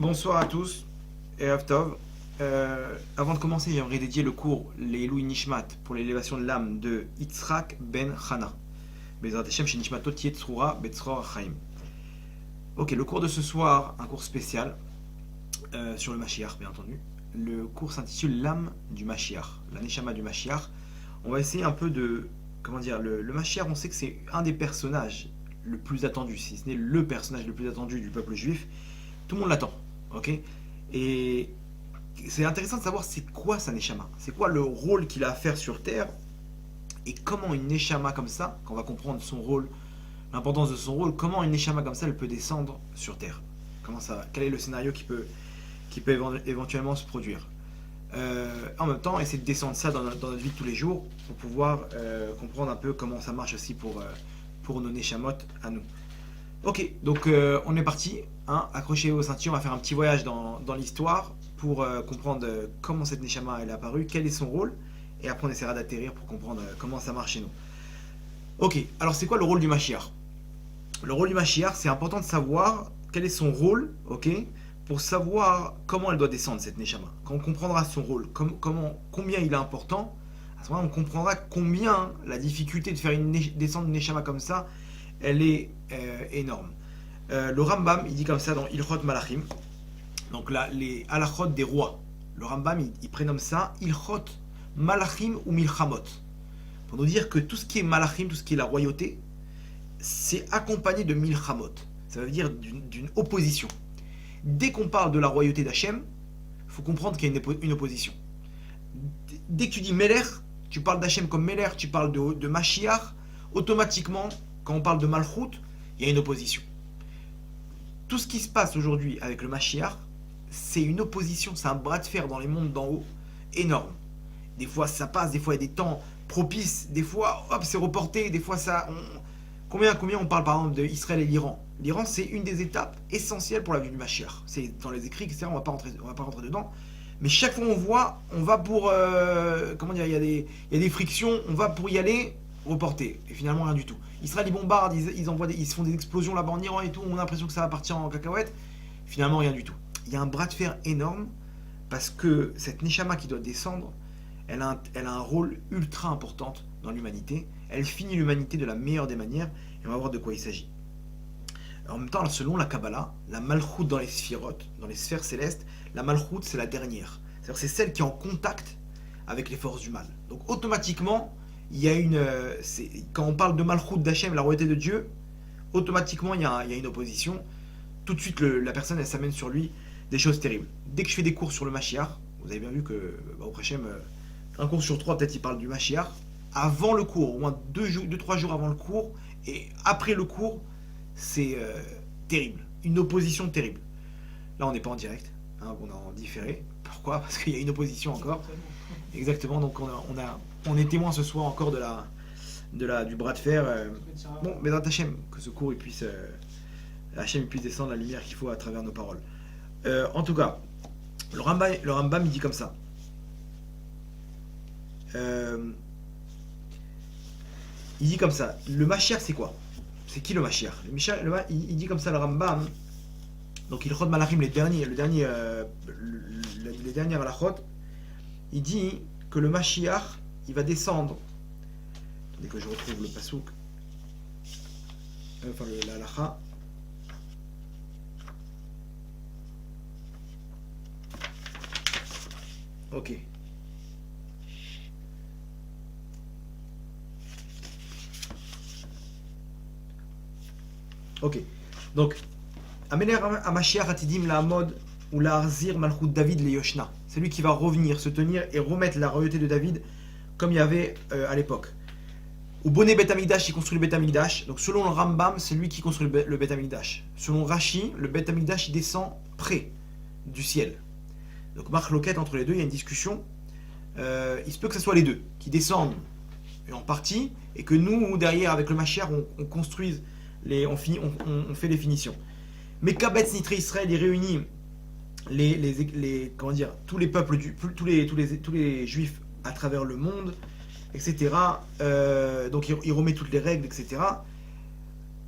Bonsoir à tous et Tov. Avant de commencer, j'aimerais dédier le cours Leilou Nishmat pour l'élévation de l'âme de Yitzhak ben Chana. Bezrat Hashem chez Nishmatot Yetzroura Betzror Chaim. Ok, le cours de ce soir, un cours spécial sur le Mashiach, bien entendu. Le cours s'intitule L'âme du Mashiach, la Neshama du Mashiach. On va essayer un peu de. Comment dire, le Mashiach, on sait que c'est un des personnages le plus attendu, si ce n'est le personnage le plus attendu du peuple juif. Tout le monde l'attend, ok. Et c'est intéressant de savoir c'est quoi sa Neshama, c'est quoi le rôle qu'il a à faire sur Terre, et comment une Neshama comme ça, quand on va comprendre son rôle, l'importance de son rôle, comment une Neshama comme ça elle peut descendre sur Terre. Comment ça, quel est le scénario qui peut éventuellement se produire. En même temps, essayer de descendre ça dans notre vie de tous les jours pour pouvoir comprendre un peu comment ça marche aussi pour nos Neshamot à nous. Ok, donc on est parti. Hein, accrochez vos ceintures, on va faire un petit voyage dans l'histoire pour comprendre comment cette Neshama elle est apparue, quel est son rôle, et après on essaiera d'atterrir pour comprendre comment ça marche chez nous. Ok, alors c'est quoi le rôle du Mashiach? Le rôle du Mashiach, c'est important de savoir quel est son rôle, ok, pour savoir comment elle doit descendre cette Neshama. Quand on comprendra son rôle, combien il est important, à ce moment-là on comprendra combien la difficulté de faire descendre une Neshama comme ça, elle est énorme. Le Rambam, il dit comme ça dans Ilchot Malachim, donc là, les halachot des rois. Le Rambam, il prénomme ça Ilchot Malachim ou Milchamot. Pour nous dire que tout ce qui est Malachim, tout ce qui est la royauté, c'est accompagné de Milchamot. Ça veut dire d'une opposition. Dès qu'on parle de la royauté d'Hachem, il faut comprendre qu'il y a une opposition. Dès que tu dis Meler, tu parles d'Hachem comme Meler, tu parles de Mashiach, automatiquement, quand on parle de Malchut, il y a une opposition. Tout ce qui se passe aujourd'hui avec le Mashiach, c'est une opposition, c'est un bras de fer dans les mondes d'en haut, énorme. Des fois ça passe, des fois il y a des temps propices, des fois hop c'est reporté, des fois ça... Combien on parle par exemple d'Israël et l'Iran? L'Iran c'est une des étapes essentielles pour la vie du Mashiach. C'est dans les écrits, etc. On va pas rentrer dedans. Mais chaque fois on va pour... comment dire, il y a des frictions, on va pour y aller, reporter. Et finalement rien du tout. Israël ils bombardent, ils se font des explosions là-bas en Iran et tout, on a l'impression que ça va partir en cacahuète. Finalement rien du tout. Il y a un bras de fer énorme parce que cette Neshama qui doit descendre, elle a un rôle ultra important dans l'humanité. Elle finit l'humanité de la meilleure des manières et on va voir de quoi il s'agit. En même temps, selon la Kabbalah, la Malchut dans les sphirotes, dans les sphères célestes, la Malchut c'est la dernière. C'est-à-dire c'est celle qui est en contact avec les forces du mal. Donc automatiquement, il y a quand on parle de Malchut d'Hachem, la royauté de Dieu, automatiquement il y a une opposition. Tout de suite la personne elle s'amène sur lui des choses terribles. Dès que je fais des cours sur le Mashiach, vous avez bien vu que au Hachem, un cours sur trois peut-être il parle du Mashiach. Avant le cours, au moins 2-3 jours avant le cours, et après le cours, c'est terrible. Une opposition terrible. Là on n'est pas en direct, hein, on est en différé. Pourquoi? Parce qu'il y a une opposition encore. Exactement, donc on est témoin ce soir encore du bras de fer. Bon, mais dans Hachem, que ce cours Hachem puisse descendre la lumière qu'il faut à travers nos paroles. En tout cas, le Rambam il dit comme ça. Il dit comme ça. Le Mashiach c'est quoi? C'est qui le Mashiach? Il dit comme ça le Rambam. Donc il chod Malachim les derniers halachot. Il dit que le Mashiach il va descendre. Attendez que je retrouve le pasouk. Enfin la halacha. Ok. Ok. Donc, Amener Mashiach Atidim la Amod ou la Arzir Malchut David le Yoshna. C'est lui qui va revenir, se tenir et remettre la royauté de David comme il y avait à l'époque. Ou Boné Bet Hamikdash, il construit le Bet Hamikdash. Donc, selon le Rambam, c'est lui qui construit le Bet Hamikdash. Selon Rashi, le Bet Hamikdash il descend près du ciel. Donc, Marc Loquette entre les deux, il y a une discussion. Il se peut que ce soit les deux qui descendent en partie et que nous, derrière, avec le Mashiach, on construise. On fait les finitions. Mais Kabetz Nitré Israël, il réunit comment dire, tous les peuples, tous les juifs à travers le monde, etc. Donc il remet toutes les règles, etc.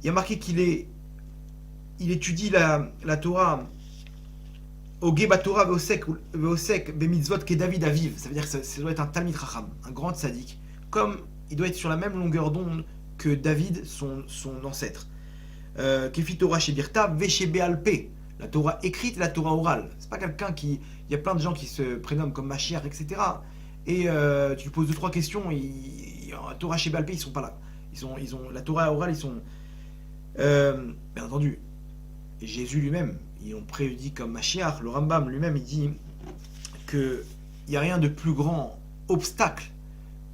Il y a marqué qu'il étudie la Torah Ogé Batora Veosek Bemitzvot Ke David Aviv. Ça veut dire que ça doit être un Talmid Chacham, un grand tzaddik. Comme il doit être sur la même longueur d'onde que David, son ancêtre. Kefi Torah Shebirta Veshebe Alpe. La Torah écrite et la Torah orale. C'est pas quelqu'un qui. Il y a plein de gens qui se prénomment comme Mashiach, etc. Et tu lui poses 2-3 questions, la Torah Shebe Alpe, ils sont pas là. Ils ont la Torah orale, ils sont. Bien entendu, Jésus lui-même, ils ont prédit comme Mashiach. Le Rambam lui-même, il dit qu'il n'y a rien de plus grand obstacle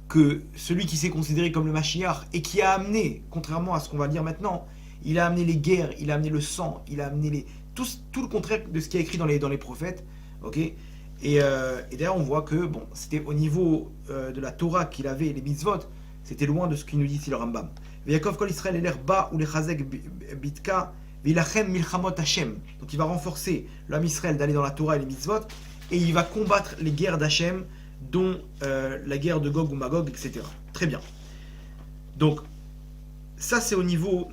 que celui qui s'est considéré comme le Mashiach et qui a amené, contrairement à ce qu'on va dire maintenant, il a amené les guerres, il a amené le sang, il a amené tout le contraire de ce qui est écrit dans les prophètes. Ok. Et d'ailleurs, on voit que bon, c'était au niveau de la Torah qu'il avait, les mitzvot, c'était loin de ce qu'il nous dit ici le Rambam. Yaakov kol Israël eler ba ou le chazek bitka vilachem milchamot Hashem. Donc il va renforcer l'homme Israël d'aller dans la Torah et les mitzvot, et il va combattre les guerres d'Hachem, dont la guerre de Gog ou Magog, etc. Très bien. Donc ça c'est au niveau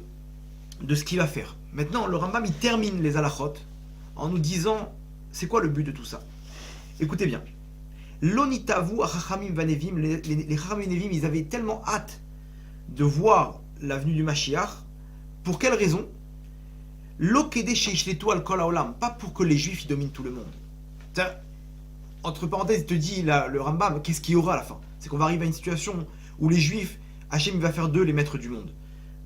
de ce qu'il va faire. Maintenant le Rambam il termine les halachot en nous disant c'est quoi le but de tout ça. Écoutez bien. L'onitavu à Chachamim vanevim, les Chachamim Nevim, ils avaient tellement hâte de voir la venue du Mashiach. Pour quelle raison? L'okede sheishletu al kol haolam, pas pour que les Juifs ils dominent tout le monde. Entre parenthèses, il te dit le Rambam, qu'est-ce qu'il y aura à la fin? C'est qu'on va arriver à une situation où les Juifs, Hachem va faire d'eux les maîtres du monde.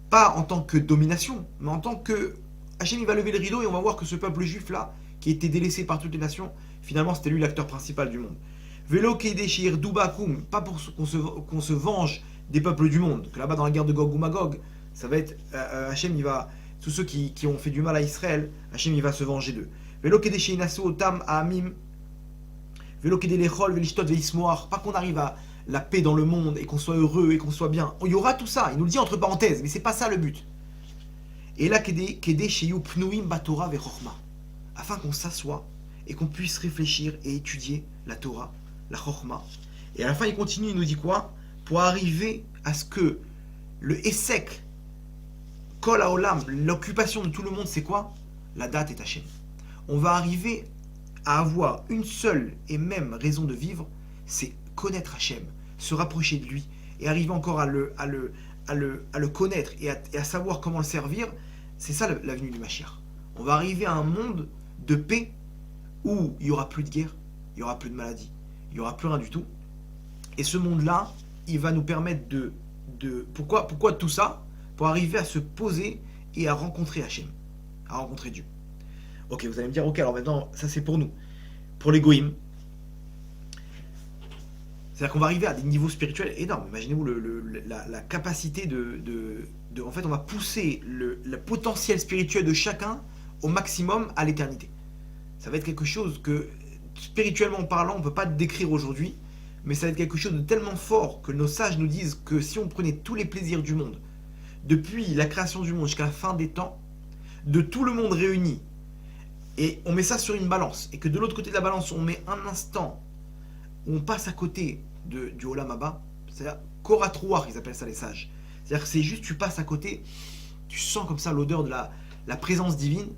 Pas en tant que domination, mais en tant que Hachem va lever le rideau et on va voir que ce peuple juif là, qui était délaissé par toutes les nations, finalement c'était lui l'acteur principal du monde. Velo kede sheir dubakum, pas pour qu'on se venge des peuples du monde, que là-bas dans la guerre de Gog ou Magog, ça va être Hachem il va, tous ceux qui ont fait du mal à Israël, Hachem il va se venger d'eux. Velo kede sheinasu otam amim, velo kede lechol velishtot veismoar, pas qu'on arrive à la paix dans le monde et qu'on soit heureux et qu'on soit bien. Il y aura tout ça, il nous le dit entre parenthèses, mais c'est pas ça le but. Et là kede sheyu pnuim batora vechorma, afin qu'on s'assoie et qu'on puisse réfléchir et étudier la Torah, la chorma. Et à la fin il continue, il nous dit quoi? Pour arriver à ce que le Essek, Kol Haolam, l'occupation de tout le monde, c'est quoi? La date est Hachem. On va arriver à avoir une seule et même raison de vivre, c'est connaître Hachem, se rapprocher de lui, et arriver encore à le connaître et à savoir comment le servir. C'est ça la venue du Mashiach. On va arriver à un monde de paix où il n'y aura plus de guerre, il n'y aura plus de maladie, il n'y aura plus rien du tout. Et ce monde-là, il va nous permettre pourquoi tout ça? Pour arriver à se poser et à rencontrer Hachem, à rencontrer Dieu. Ok, vous allez me dire, ok, alors maintenant, ça c'est pour nous. Pour les goïms, c'est-à-dire qu'on va arriver à des niveaux spirituels énormes. Imaginez-vous la capacité en fait, on va pousser le potentiel spirituel de chacun au maximum à l'éternité. Ça va être quelque chose que, spirituellement parlant, on ne peut pas décrire aujourd'hui, mais ça va être quelque chose de tellement fort que nos sages nous disent que si on prenait tous les plaisirs du monde, depuis la création du monde jusqu'à la fin des temps, de tout le monde réuni, et on met ça sur une balance, et que de l'autre côté de la balance, on met un instant où on passe à côté du Olam Haba, c'est-à-dire Koratrouar, ils appellent ça les sages. C'est-à-dire que c'est juste, tu passes à côté, tu sens comme ça l'odeur de la présence divine.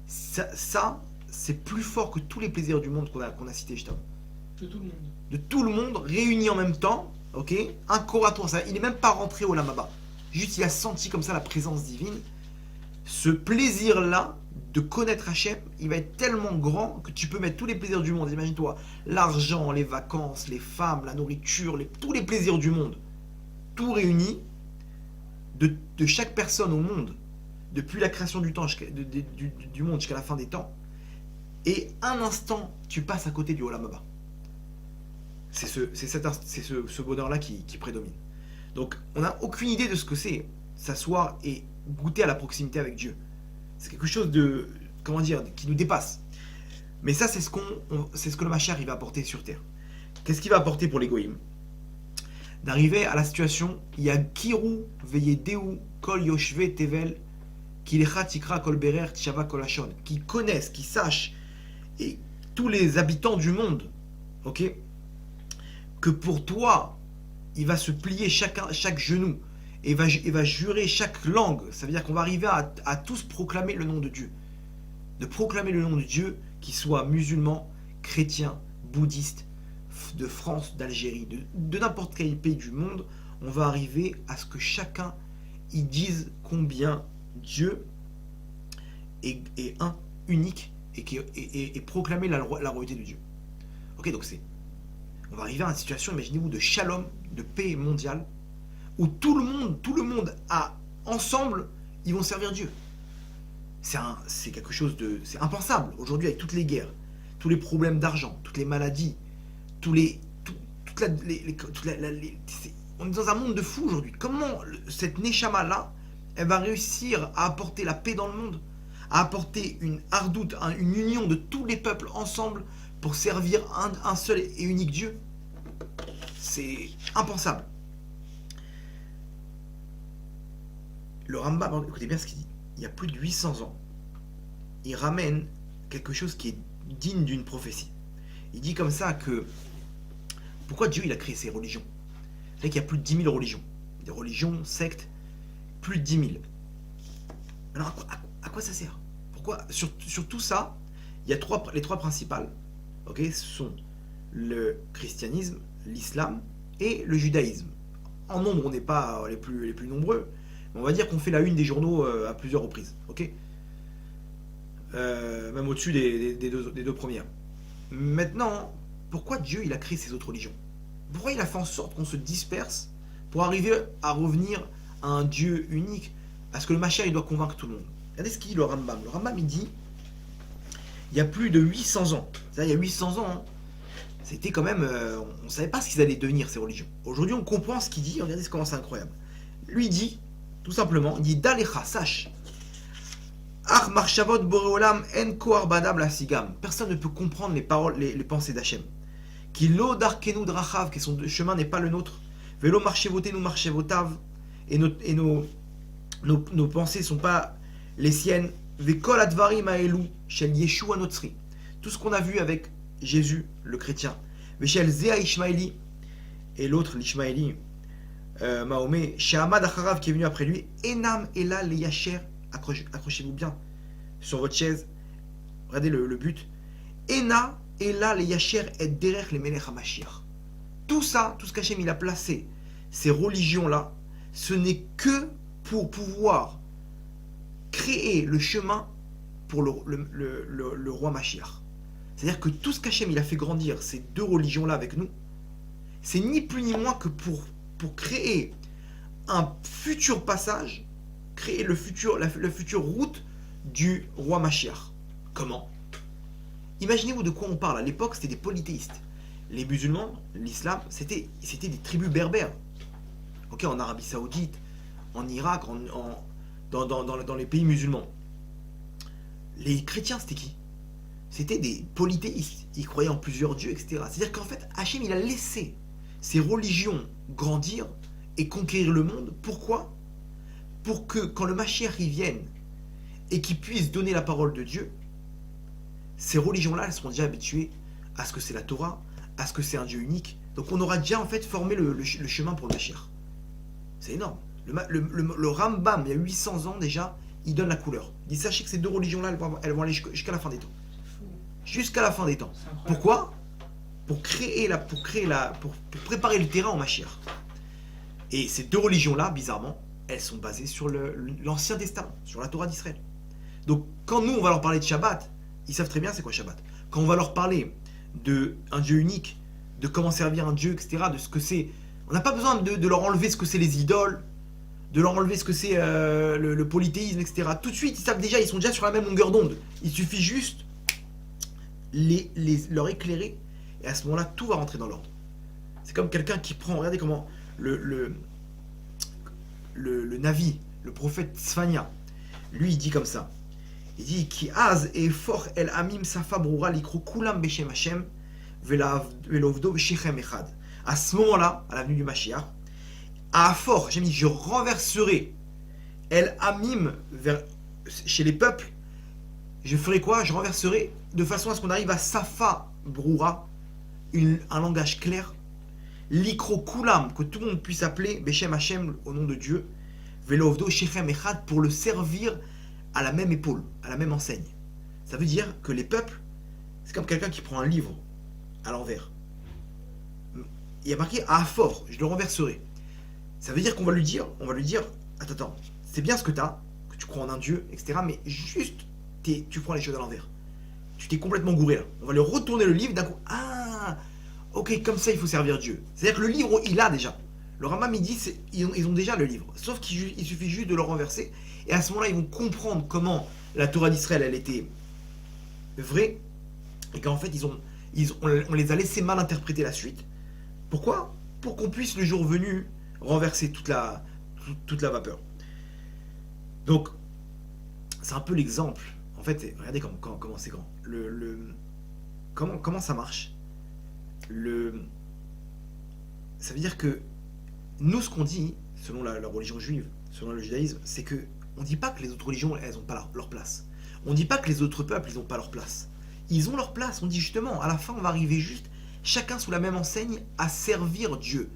Ça, c'est plus fort que tous les plaisirs du monde qu'on a cités, justement. De tout le monde. De tout le monde réuni en même temps, ok? Un Koratrouar, il n'est même pas rentré au Olam Haba. Juste, il a senti comme ça la présence divine. Ce plaisir-là de connaître Hachem, il va être tellement grand que tu peux mettre tous les plaisirs du monde. Imagine-toi, l'argent, les vacances, les femmes, la nourriture, tous les plaisirs du monde, tout réuni, de chaque personne au monde, depuis la création du temps, du monde jusqu'à la fin des temps, et un instant, tu passes à côté du Olam Haba. C'est ce bonheur-là qui prédomine. Donc, on n'a aucune idée de ce que c'est, s'asseoir et goûter à la proximité avec Dieu. C'est quelque chose de, qui nous dépasse. Mais ça, c'est ce que le Mashiach va apporter sur terre. Qu'est-ce qu'il va apporter pour les goïms? D'arriver à la situation, il y a Kiru veyedeu kol yoshve tevel kilecha tikra kol berer tshava kol hashon, qui connaissent, qui sachent, et tous les habitants du monde, ok, que pour toi, il va se plier chaque genou, et va jurer chaque langue. Ça veut dire qu'on va arriver à tous proclamer le nom de Dieu. De proclamer le nom de Dieu qu'ils soient musulmans, chrétiens, bouddhistes, de France, d'Algérie, de n'importe quel pays du monde, on va arriver à ce que chacun y dise combien Dieu est un, unique, et proclamer la royauté de Dieu. Ok, donc on va arriver à une situation, imaginez-vous, de shalom, de paix mondiale, où tout le monde ensemble, ils vont servir Dieu. C'est quelque chose c'est impensable aujourd'hui avec toutes les guerres, tous les problèmes d'argent, toutes les maladies, on est dans un monde de fous aujourd'hui. Comment cette Neshama là, elle va réussir à apporter la paix dans le monde, à apporter une hardoute, une union de tous les peuples ensemble pour servir un seul et unique Dieu? C'est impensable. Le Rambam, écoutez bien ce qu'il dit. Il y a plus de 800 ans, il ramène quelque chose qui est digne d'une prophétie. Il dit comme ça que pourquoi Dieu il a créé ces religions? Vous savez qu'il y a plus de 10 000 religions. Des religions, sectes, plus de 10 000. Alors à quoi ça sert? Pourquoi sur tout ça, il y a les trois principales. Ok, ce sont le christianisme, l'islam et le judaïsme. En nombre, on n'est pas les plus nombreux, mais on va dire qu'on fait la une des journaux à plusieurs reprises. Ok, même au-dessus des deux premières. Maintenant, pourquoi Dieu il a créé ces autres religions? Pourquoi il a fait en sorte qu'on se disperse pour arriver à revenir à un Dieu unique, à ce que le Mashiach il doit convaincre tout le monde? Regardez ce qu'il dit le Rambam. Le Rambam il dit il y a plus de 800 ans. C'est-à-dire il y a 800 ans, hein, c'était quand même... on ne savait pas ce qu'ils allaient devenir ces religions. Aujourd'hui on comprend ce qu'il dit, regardez comment c'est incroyable. Lui il dit, tout simplement, il dit Dalecha, sache. Ach marshavot boreolam en koar badam la sigam. Personne ne peut comprendre les paroles, les pensées d'Hachem. Qui lo darkenu drachav, que son chemin n'est pas le nôtre. Velo marchevotenu marchevotav, et nos pensées ne sont pas les siennes. Vekol advarim aelu shel Yeshua notzri. Tout ce qu'on a vu avec Jésus, le chrétien. Veshel zea ishmaeli, et l'autre, l'ishmaeli, Mahomet, Shahamad acharav, qui est venu après lui. Enam ela le yacher. Accrochez-vous bien sur votre chaise. Regardez le but. Ena ela le yacher et derech le melech hamashiach. Tout ça, tout ce qu'Hachem il a placé, ces religions-là, ce n'est que pour pouvoir créer le chemin pour le roi Mashiach. C'est-à-dire que tout ce qu'Hachem il a fait grandir, ces deux religions-là avec nous, c'est ni plus ni moins que pour créer un futur passage, créer la future route du roi Mashiach. Comment? Imaginez-vous de quoi on parle. À l'époque, c'était des polythéistes. Les musulmans, l'islam, c'était des tribus berbères. Ok, en Arabie Saoudite, en Irak, dans les pays musulmans. Les chrétiens, c'était qui? C'était des polythéistes. Ils croyaient en plusieurs dieux, etc. C'est-à-dire qu'en fait, Hachem, il a laissé ces religions grandir et conquérir le monde. Pourquoi? Pour que quand le Mashiach y vienne et qu'il puisse donner la parole de Dieu, ces religions-là, elles seront déjà habituées à ce que c'est la Torah, à ce que c'est un Dieu unique. Donc on aura déjà en fait formé le chemin pour le Mashiach. C'est énorme. Le Rambam, il y a 800 ans déjà, il donne la couleur. Il dit sachez que ces deux religions-là, elles vont aller jusqu'à la fin des temps. Jusqu'à la fin des temps. Pourquoi? Pour préparer le terrain au Mashiach. Et ces deux religions-là, bizarrement, elles sont basées sur l'Ancien Testament, sur la Torah d'Israël. Donc quand nous, on va leur parler de Shabbat, ils savent très bien c'est quoi Shabbat. Quand on va leur parler d'un Dieu unique, de comment servir un Dieu, etc., de ce que c'est... On n'a pas besoin de leur enlever ce que c'est les idoles, de leur enlever ce que c'est le polythéisme, etc. Tout de suite, ils savent déjà, ils sont déjà sur la même longueur d'onde. Il suffit juste leur éclairer, et à ce moment-là, tout va rentrer dans l'ordre. C'est comme quelqu'un qui prend... Regardez comment le Navi, le prophète Sfania, lui, il dit comme ça. Il dit Ki az et for el amim safa broura likro kulam beshem Hashem velovdo beshechem echad. À ce moment-là, à l'avenue du Mashiach, à fort, j'ai mis je renverserai el amim chez les peuples. Je ferai quoi? Je renverserai de façon à ce qu'on arrive à safa broura, un langage clair. Likro kulam, que tout le monde puisse appeler beshem Hashem au nom de Dieu. Velovdo shechem echad, pour le servir à la même épaule, à la même enseigne. Ça veut dire que les peuples C'est comme quelqu'un qui prend un livre à l'envers. Il y a marqué à fort, je le renverserai. Ça veut dire qu'on va lui dire, attends, c'est bien ce que tu as, que tu crois en un Dieu, etc. Mais juste, tu prends les choses à l'envers. Tu t'es complètement gouré là. On va lui retourner le livre d'un coup. Ah, ok, comme ça il faut servir Dieu. C'est-à-dire que le livre, il a déjà. Le Rambam, il dit, ils ont déjà le livre. Sauf qu'il suffit juste de le renverser. Et à ce moment-là, ils vont comprendre comment la Torah d'Israël, elle était vraie. Et qu'en fait, on les a laissés mal interpréter la suite. Pourquoi? Pour qu'on puisse, le jour venu, renverser toute la vapeur. Donc, c'est un peu l'exemple. En fait, regardez comment c'est grand. Comment ça marche? Ça veut dire que nous, ce qu'on dit, selon la religion juive, selon le judaïsme, c'est que on dit pas que les autres religions, elles n'ont pas leur place. On dit pas que les autres peuples, ils n'ont pas leur place. Ils ont leur place. On dit justement, à la fin, on va arriver juste, chacun sous la même enseigne, à servir Dieu.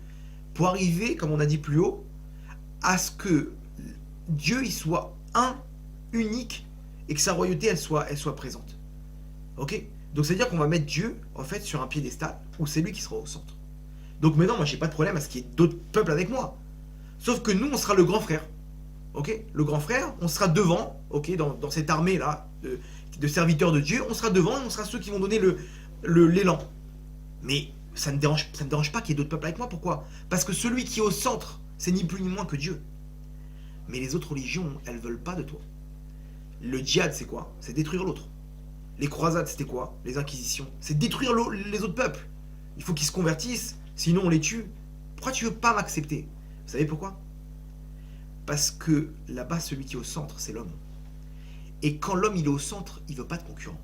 Pour arriver, comme on a dit plus haut, à ce que Dieu, il soit un, unique, et que sa royauté, elle soit présente. Ok? Donc, c'est-à-dire qu'on va mettre Dieu, en fait, sur un piédestal, où c'est lui qui sera au centre. Donc maintenant, moi, j'ai pas de problème à ce qu'il y ait d'autres peuples avec moi. Sauf que nous, on sera le grand frère. Ok? Le grand frère, on sera devant, ok, dans cette armée-là, de serviteurs de Dieu, on sera devant et on sera ceux qui vont donner l'élan. Mais ça ne dérange pas qu'il y ait d'autres peuples avec moi. Pourquoi? Parce que celui qui est au centre, c'est ni plus ni moins que Dieu. Mais les autres religions, elles veulent pas de toi. Le djihad, c'est quoi? C'est détruire l'autre. Les croisades, c'était quoi? Les inquisitions. C'est détruire les autres peuples. Il faut qu'ils se convertissent, sinon on les tue. Pourquoi tu veux pas m'accepter? Vous savez pourquoi? Parce que là-bas, celui qui est au centre, c'est l'homme. Et quand l'homme il est au centre, il veut pas de concurrent.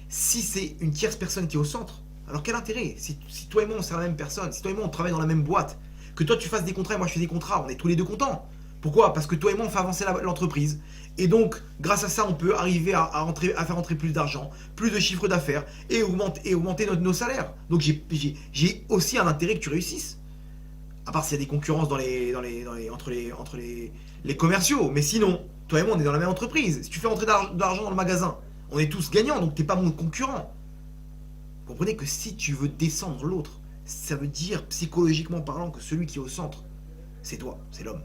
Si c'est une tierce personne qui est au centre, alors quel intérêt? Si toi et moi on sert la même personne, si toi et moi on travaille dans la même boîte, que toi tu fasses des contrats et moi je fais des contrats, on est tous les deux contents. Pourquoi? Parce que toi et moi on fait avancer l'entreprise. Et donc, grâce à ça, on peut arriver à faire entrer plus d'argent, plus de chiffre d'affaires et augmenter nos salaires. Donc j'ai aussi un intérêt que tu réussisses. À part s'il y a des concurrences entre les commerciaux. Mais sinon, toi et moi on est dans la même entreprise. Si tu fais rentrer de l'argent dans le magasin, on est tous gagnants, donc t'es pas mon concurrent. Vous comprenez que si tu veux descendre l'autre, ça veut dire, psychologiquement parlant, que celui qui est au centre, c'est toi, c'est l'homme.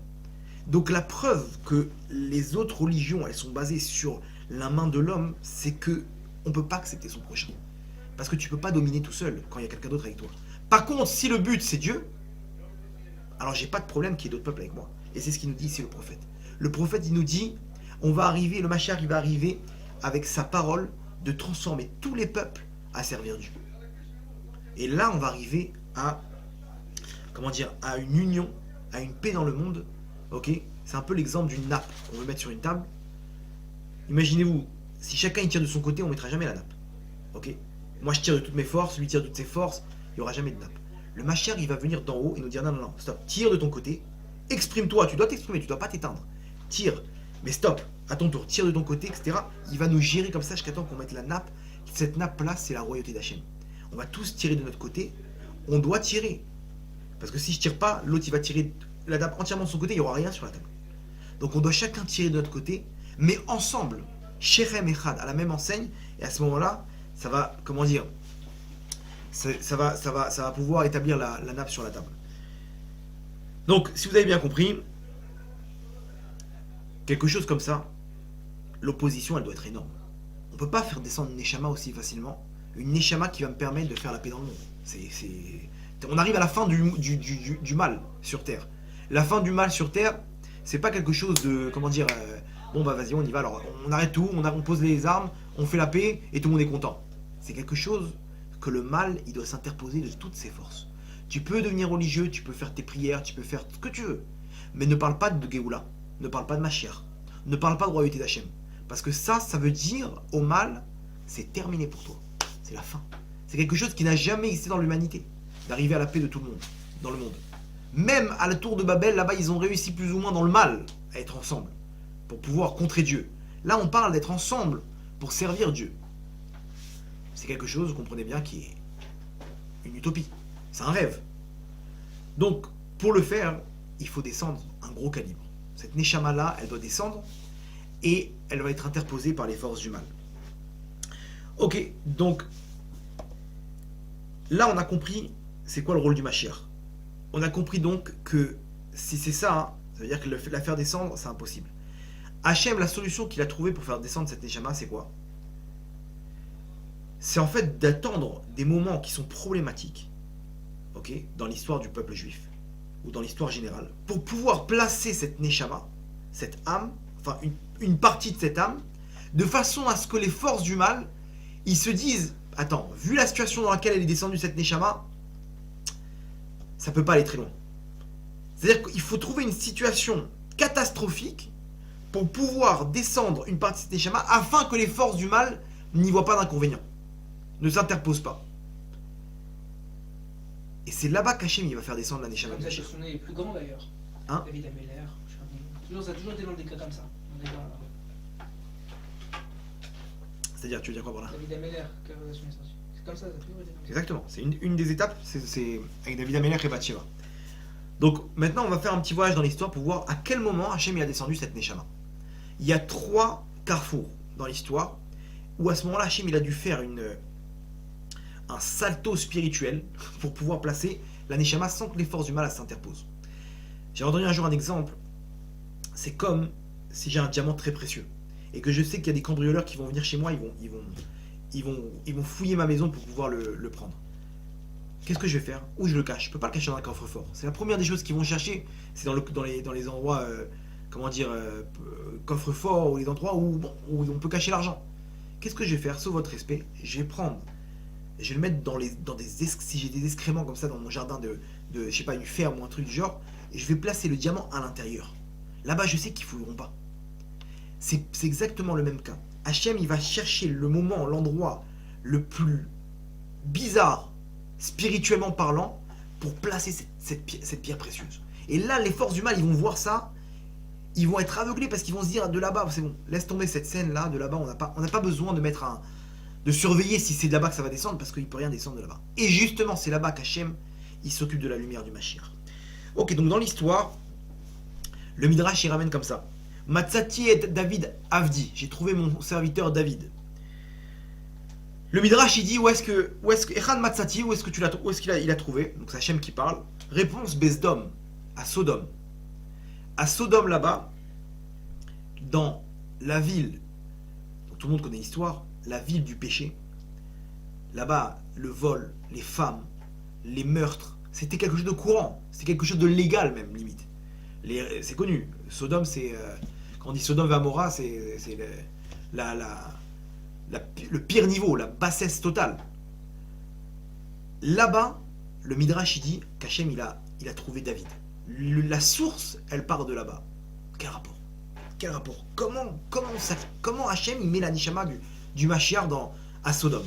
Donc la preuve que les autres religions, elles sont basées sur la main de l'homme, c'est que on peut pas accepter son prochain. Parce que tu peux pas dominer tout seul quand il y a quelqu'un d'autre avec toi. Par contre, si le but c'est Dieu, alors j'ai pas de problème qu'il y ait d'autres peuples avec moi. Et c'est ce qu'il nous dit ici le prophète. Le prophète, il nous dit, on va arriver, le Mashiach, il va arriver avec sa parole de transformer tous les peuples à servir Dieu. Et là, on va arriver à, à une union, à une paix dans le monde. Ok? C'est un peu l'exemple d'une nappe qu'on veut mettre sur une table. Imaginez-vous, si chacun il tire de son côté, on ne mettra jamais la nappe. Ok? Moi, je tire de toutes mes forces, lui tire de toutes ses forces, il n'y aura jamais de nappe. Le Mashiach, il va venir d'en haut et nous dire non, stop, tire de ton côté, exprime-toi, tu dois t'exprimer, tu dois pas t'éteindre. Tire, mais stop, à ton tour, tire de ton côté, etc. Il va nous gérer comme ça jusqu'à temps qu'on mette la nappe. Cette nappe-là, c'est la royauté d'Hachem. On va tous tirer de notre côté, on doit tirer. Parce que si je tire pas, l'autre il va tirer la nappe entièrement de son côté, il n'y aura rien sur la table. Donc on doit chacun tirer de notre côté, mais ensemble, Sherem Echad, à la même enseigne, et à ce moment-là, ça va, ça va pouvoir établir la nappe sur la table. Donc, si vous avez bien compris, quelque chose comme ça, l'opposition, elle doit être énorme. On ne peut pas faire descendre une Neshama aussi facilement. Une Neshama qui va me permettre de faire la paix dans le monde. On arrive à la fin du mal sur Terre. La fin du mal sur Terre, c'est pas quelque chose de, bon bah vas-y, on y va, alors on arrête tout, on pose les armes, on fait la paix et tout le monde est content. C'est quelque chose que le mal, il doit s'interposer de toutes ses forces. Tu peux devenir religieux, tu peux faire tes prières, tu peux faire ce que tu veux, mais ne parle pas de Géoula, ne parle pas de Mashiach, ne parle pas de royauté d'Hachem. Parce que ça veut dire au mal, c'est terminé pour toi. C'est la fin. C'est quelque chose qui n'a jamais existé dans l'humanité, d'arriver à la paix de tout le monde, dans le monde. Même à la tour de Babel, là-bas, ils ont réussi plus ou moins dans le mal à être ensemble, pour pouvoir contrer Dieu. Là, on parle d'être ensemble pour servir Dieu. C'est quelque chose, vous comprenez bien, qui est une utopie. C'est un rêve. Donc, pour le faire, il faut descendre un gros calibre. Cette Neshama-là, elle doit descendre et elle va être interposée par les forces du mal. Ok, donc, Là, on a compris c'est quoi le rôle du Mashiach. On a compris donc que si c'est ça, hein, ça veut dire que la faire descendre, c'est impossible. Hachem, la solution qu'il a trouvée pour faire descendre cette Neshama, c'est quoi? C'est en fait d'attendre des moments qui sont problématiques, ok, dans l'histoire du peuple juif, ou dans l'histoire générale, pour pouvoir placer cette Neshama, cette âme, enfin une partie de cette âme, de façon à ce que les forces du mal, ils se disent, attends, vu la situation dans laquelle elle est descendue cette Neshama, ça peut pas aller très loin. C'est-à-dire qu'il faut trouver une situation catastrophique pour pouvoir descendre une partie de cette Neshama afin que les forces du mal n'y voient pas d'inconvénient, ne s'interposent pas. Et c'est là-bas qu'Hachem il va faire descendre la Neshama de Mashiach. Son est plus grand d'ailleurs. Hein? David Ameller. Ça a toujours été dans des cas comme ça. C'est-à-dire, tu veux dire quoi par là? David Ameller, que relation est sortie. C'est comme ça, ça a toujours été comme ça. Exactement, c'est une des étapes, c'est avec David Amelech et Bathsheba. Donc maintenant on va faire un petit voyage dans l'histoire pour voir à quel moment Hachem il a descendu cette Neshama. Il y a 3 carrefours dans l'histoire où à ce moment-là Hachem il a dû faire un salto spirituel pour pouvoir placer la Neshama sans que les forces du mal s'interposent. J'ai entendu un jour un exemple, c'est comme si j'ai un diamant très précieux et que je sais qu'il y a des cambrioleurs qui vont venir chez moi, ils vont fouiller ma maison pour pouvoir le prendre. Qu'est-ce que je vais faire? Où je le cache? Je peux pas le cacher dans un coffre-fort. C'est la première des choses qu'ils vont chercher, c'est dans les endroits, coffre-fort ou les endroits où on peut cacher l'argent. Qu'est-ce que je vais faire? Sauf votre respect, je vais le mettre si j'ai des excréments comme ça dans mon jardin de je sais pas, une ferme ou un truc du genre, et je vais placer le diamant à l'intérieur. Là-bas, je sais qu'ils fouilleront pas. C'est exactement le même cas. Hachem, il va chercher le moment, l'endroit le plus bizarre, spirituellement parlant, pour placer cette pierre précieuse. Et là, les forces du mal, ils vont voir ça, ils vont être aveuglés parce qu'ils vont se dire, de là-bas, c'est bon, laisse tomber cette scène-là, de là-bas, on n'a pas besoin de surveiller si c'est de là-bas que ça va descendre, parce qu'il ne peut rien descendre de là-bas. Et justement, c'est là-bas qu'Hachem, il s'occupe de la lumière du Mashiach. Ok, donc dans l'histoire, le Midrash, il ramène comme ça. Matzati et David Avdi, j'ai trouvé mon serviteur David. Le Midrash il dit où est-ce que Echan Matzati, où est-ce qu'il a trouvé? Donc c'est Hachem qui parle. Réponse Besdom, à Sodome. À Sodome là-bas, dans la ville, donc tout le monde connaît l'histoire, la ville du péché. Là-bas, le vol, les femmes, les meurtres, c'était quelque chose de courant, c'était quelque chose de légal même limite. C'est connu. Sodome, c'est quand on dit Sodome et Amora, c'est le pire niveau, la bassesse totale. Là-bas, le Midrash il dit qu'Hachem il a trouvé David. La source, elle part de là-bas. Quel rapport? Quel rapport? Comment Hachem il met la Nishama du Mashiach à Sodome?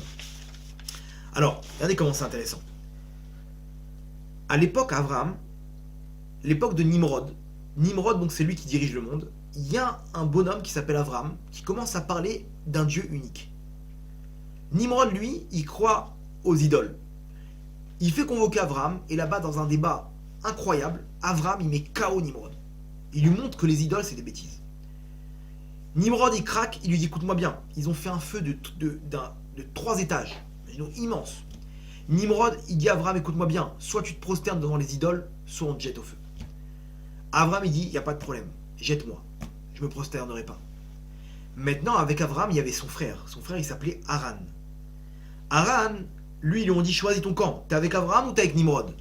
Alors, regardez comment c'est intéressant. À l'époque Abraham, l'époque de Nimrod, donc c'est lui qui dirige le monde, il y a un bonhomme qui s'appelle Abraham qui commence à parler d'un Dieu unique. Nimrod, lui, il croit aux idoles. Il fait convoquer Abraham, et là-bas, dans un débat incroyable, Abraham, il met KO Nimrod. Il lui montre que les idoles, c'est des bêtises. Nimrod, il craque, il lui dit, écoute-moi bien, ils ont fait un feu de 3 étages, immense. Nimrod, il dit à Abraham, écoute-moi bien, soit tu te prosternes devant les idoles, soit on te jette au feu. Abraham, il dit, il n'y a pas de problème, jette-moi, je me prosternerai pas. Maintenant, avec Abraham, il y avait son frère. Son frère, il s'appelait Haran. Haran, lui, ils lui ont dit, choisis ton camp. T'es avec Abraham ou t'es avec Nimrod?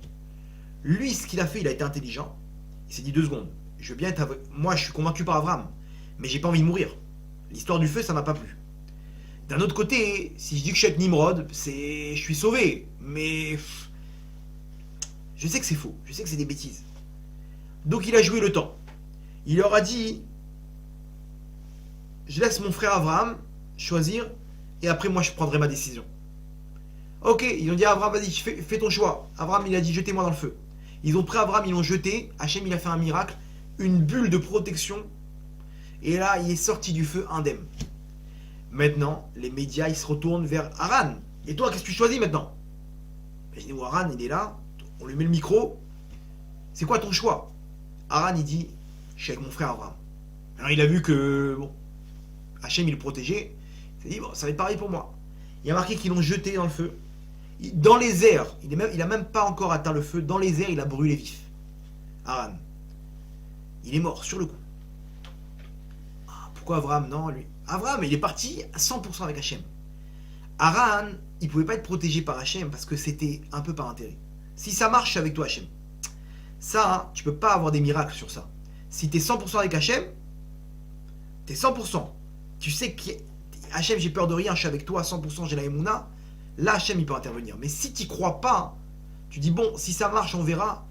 Lui, ce qu'il a fait, il a été intelligent. Il s'est dit 2 secondes. Je veux bien être avec... Moi, je suis convaincu par Abraham, mais j'ai pas envie de mourir. L'histoire du feu, ça m'a pas plu. D'un autre côté, si je dis que je suis avec Nimrod, je suis sauvé. Mais... je sais que c'est faux. Je sais que c'est des bêtises. Donc, il a joué le temps. Il leur a dit... je laisse mon frère Abraham choisir, et après moi je prendrai ma décision. Ok, ils ont dit à Abraham, vas-y, fais ton choix. Abraham il a dit, jetez-moi dans le feu. Ils ont pris Abraham, ils l'ont jeté, Hachem il a fait un miracle, une bulle de protection, et là il est sorti du feu indemne. Maintenant, les médias ils se retournent vers Haran. Et toi, qu'est-ce que tu choisis maintenant? Imaginez-vous, Haran il est là, on lui met le micro, c'est quoi ton choix? Haran il dit, je suis avec mon frère Abraham. Alors il a vu que, bon, Hachem il le protégeait, il s'est dit bon ça va être pareil pour moi. Il y a marqué qu'ils l'ont jeté dans le feu. Dans les airs, il a même pas encore atteint le feu, dans les airs, il a brûlé vif. Haran. Il est mort sur le coup. Ah, pourquoi Abraham? Non, lui. Abraham, il est parti à 100% avec Hachem. Haran, il pouvait pas être protégé par Hachem parce que c'était un peu par intérêt. Si ça marche avec toi, Hachem, ça, hein, tu peux pas avoir des miracles sur ça. Si t'es 100% avec Hachem, t'es 100%. Tu sais que Hachem, j'ai peur de rien, je suis avec toi à 100%, j'ai la Emouna. Là, Hachem, il peut intervenir. Mais si tu crois pas, tu dis bon, si ça marche, on verra.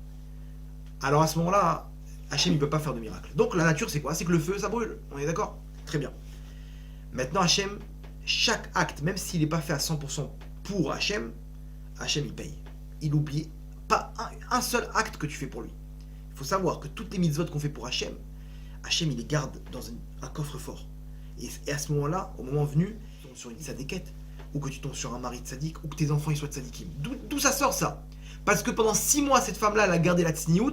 Alors à ce moment-là, Hachem, il peut pas faire de miracle. Donc la nature, c'est quoi? C'est que le feu, ça brûle. On est d'accord? Très bien. Maintenant, Hachem, chaque acte, même s'il n'est pas fait à 100% pour Hachem, Hachem, il paye. Il oublie pas un seul acte que tu fais pour lui. Il faut savoir que toutes les mitzvot qu'on fait pour Hachem, Hachem, il les garde dans un coffre-fort. Et à ce moment-là, au moment venu, tu tombes sur une tzadékette, ou que tu tombes sur un mari tzaddik, ou que tes enfants ils soient tzaddikim. D'où ça sort ça? Parce que pendant 6 mois, cette femme-là, elle a gardé la tsniout,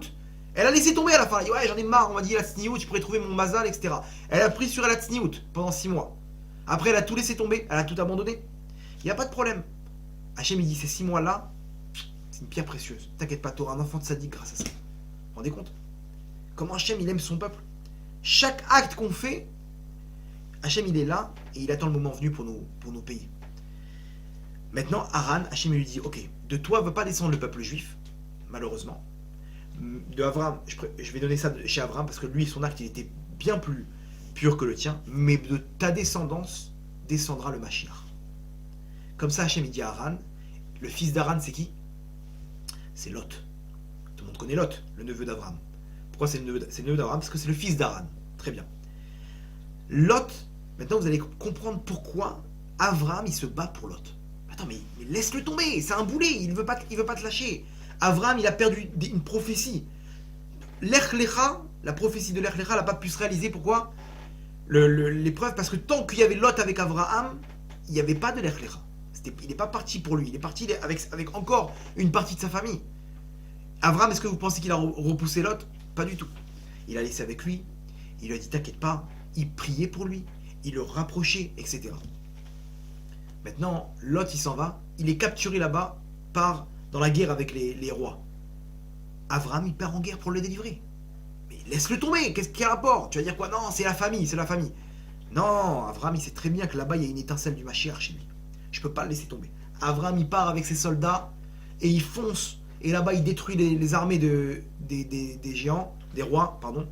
elle a laissé tomber à la fin. Elle a dit, ouais, j'en ai marre, on m'a dit la tsniout, je pourrais trouver mon mazal, etc. Elle a pris sur la tsniout pendant 6 mois. Après, elle a tout laissé tomber, elle a tout abandonné. Il n'y a pas de problème. Hachem, il dit, ces 6 mois-là, c'est une pierre précieuse. T'inquiète pas, t'auras un enfant tzaddik grâce à ça. Vous vous rendez compte? Comment Hachem, il aime son peuple? Chaque acte qu'on fait, Hachem, il est là et il attend le moment venu pour nous payer. Maintenant, Haran, Hachem lui dit, ok, de toi ne va pas descendre le peuple juif, malheureusement. De Abraham, je vais donner ça chez Abraham parce que lui, son acte, il était bien plus pur que le tien, mais de ta descendance descendra le Mashiach. Comme ça, Hachem, il dit à Haran, le fils d'Haran, c'est qui? C'est Lot. Tout le monde connaît Lot, le neveu d'Abraham. Pourquoi c'est le neveu d'Abraham? Parce que c'est le fils d'Haran. Très bien. Lot, maintenant vous allez comprendre pourquoi Abraham, il se bat pour Lot. Attends, mais laisse-le tomber, c'est un boulet, il veut pas te lâcher. Abraham, il a perdu une prophétie. Lech Lecha, la prophétie de Lech Lecha, n'a pas pu se réaliser. Pourquoi? L'épreuve, parce que tant qu'il y avait Lot avec Abraham, il n'y avait pas de Lech Lecha. Il n'est pas parti pour lui, il est parti avec encore une partie de sa famille. Abraham, est-ce que vous pensez qu'il a repoussé Lot? Pas du tout. Il a laissé avec lui, il lui a dit t'inquiète pas, il priait pour lui, il le rapprochait, etc. Maintenant, Lot, il s'en va, il est capturé là-bas dans la guerre avec les rois. Abraham, il part en guerre pour le délivrer. Mais laisse-le tomber, qu'est-ce qu'il y a rapport? Tu vas dire quoi? Non, c'est la famille, c'est la famille. Non, Abraham, il sait très bien que là-bas, il y a une étincelle du Mashiach chez lui. Je peux pas le laisser tomber. Abraham, il part avec ses soldats et il fonce. Et là-bas, il détruit les armées des géants, des rois, pardon,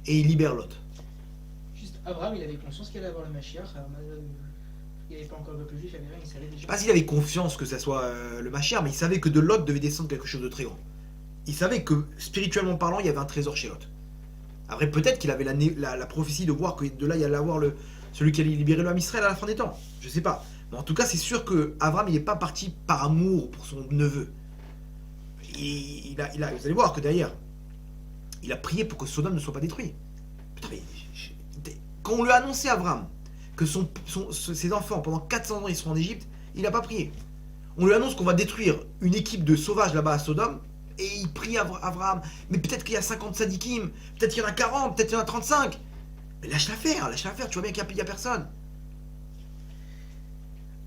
et il libère Lot. Juste, Abraham, il avait conscience qu'il allait avoir le Mashiach. Il n'y avait pas encore le peuple juif, il n'y avait rien, il savait déjà. Je sais pas s'il avait confiance que ça soit le Mashiach, mais il savait que de Lot devait descendre quelque chose de très grand. Il savait que, spirituellement parlant, il y avait un trésor chez Lot. Après, peut-être qu'il avait la prophétie de voir que de là, il allait avoir celui qui allait libérer l'homme Israël à la fin des temps. Je sais pas. Mais en tout cas, c'est sûr que Abraham, il n'est pas parti par amour pour son neveu. Vous allez voir que derrière, il a prié pour que Sodome ne soit pas détruit. Putain, mais quand on lui a annoncé à Abraham que ses enfants, pendant 400 ans, ils seront en Égypte, il n'a pas prié. On lui annonce qu'on va détruire une équipe de sauvages là-bas à Sodome, et il prie à Abraham. Mais peut-être qu'il y a 50 sadikim, peut-être qu'il y en a 40, peut-être qu'il y en a 35. Mais lâche l'affaire, tu vois bien qu'il n'y a personne.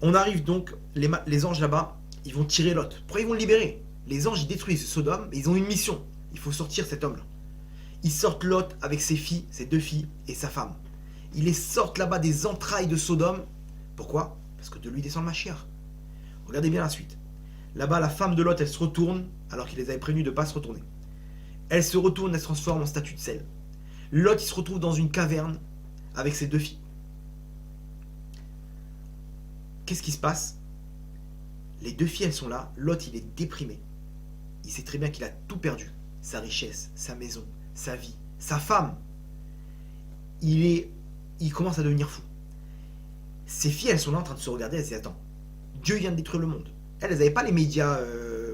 On arrive donc, les anges là-bas, ils vont tirer Lot. Pourquoi ils vont le libérer? Les anges, ils détruisent Sodome, mais ils ont une mission. Il faut sortir cet homme-là. Ils sortent Lot avec ses filles, ses 2 filles et sa femme. Ils les sortent là-bas des entrailles de Sodome. Pourquoi? Parce que de lui descend le Mashiach. Regardez bien la suite. Là-bas, la femme de Lot, elle se retourne, alors qu'il les avait prévenus de ne pas se retourner. Elle se retourne, elle se transforme en statue de sel. Lot, il se retrouve dans une caverne avec ses 2 filles. Qu'est-ce qui se passe? Les 2 filles, elles sont là. Lot, il est déprimé. Il sait très bien qu'il a tout perdu. Sa richesse, sa maison, sa vie, sa femme. Il commence à devenir fou. Ses filles, elles sont là en train de se regarder. Elles se disent, attends, Dieu vient de détruire le monde. Elles n'avaient pas les médias,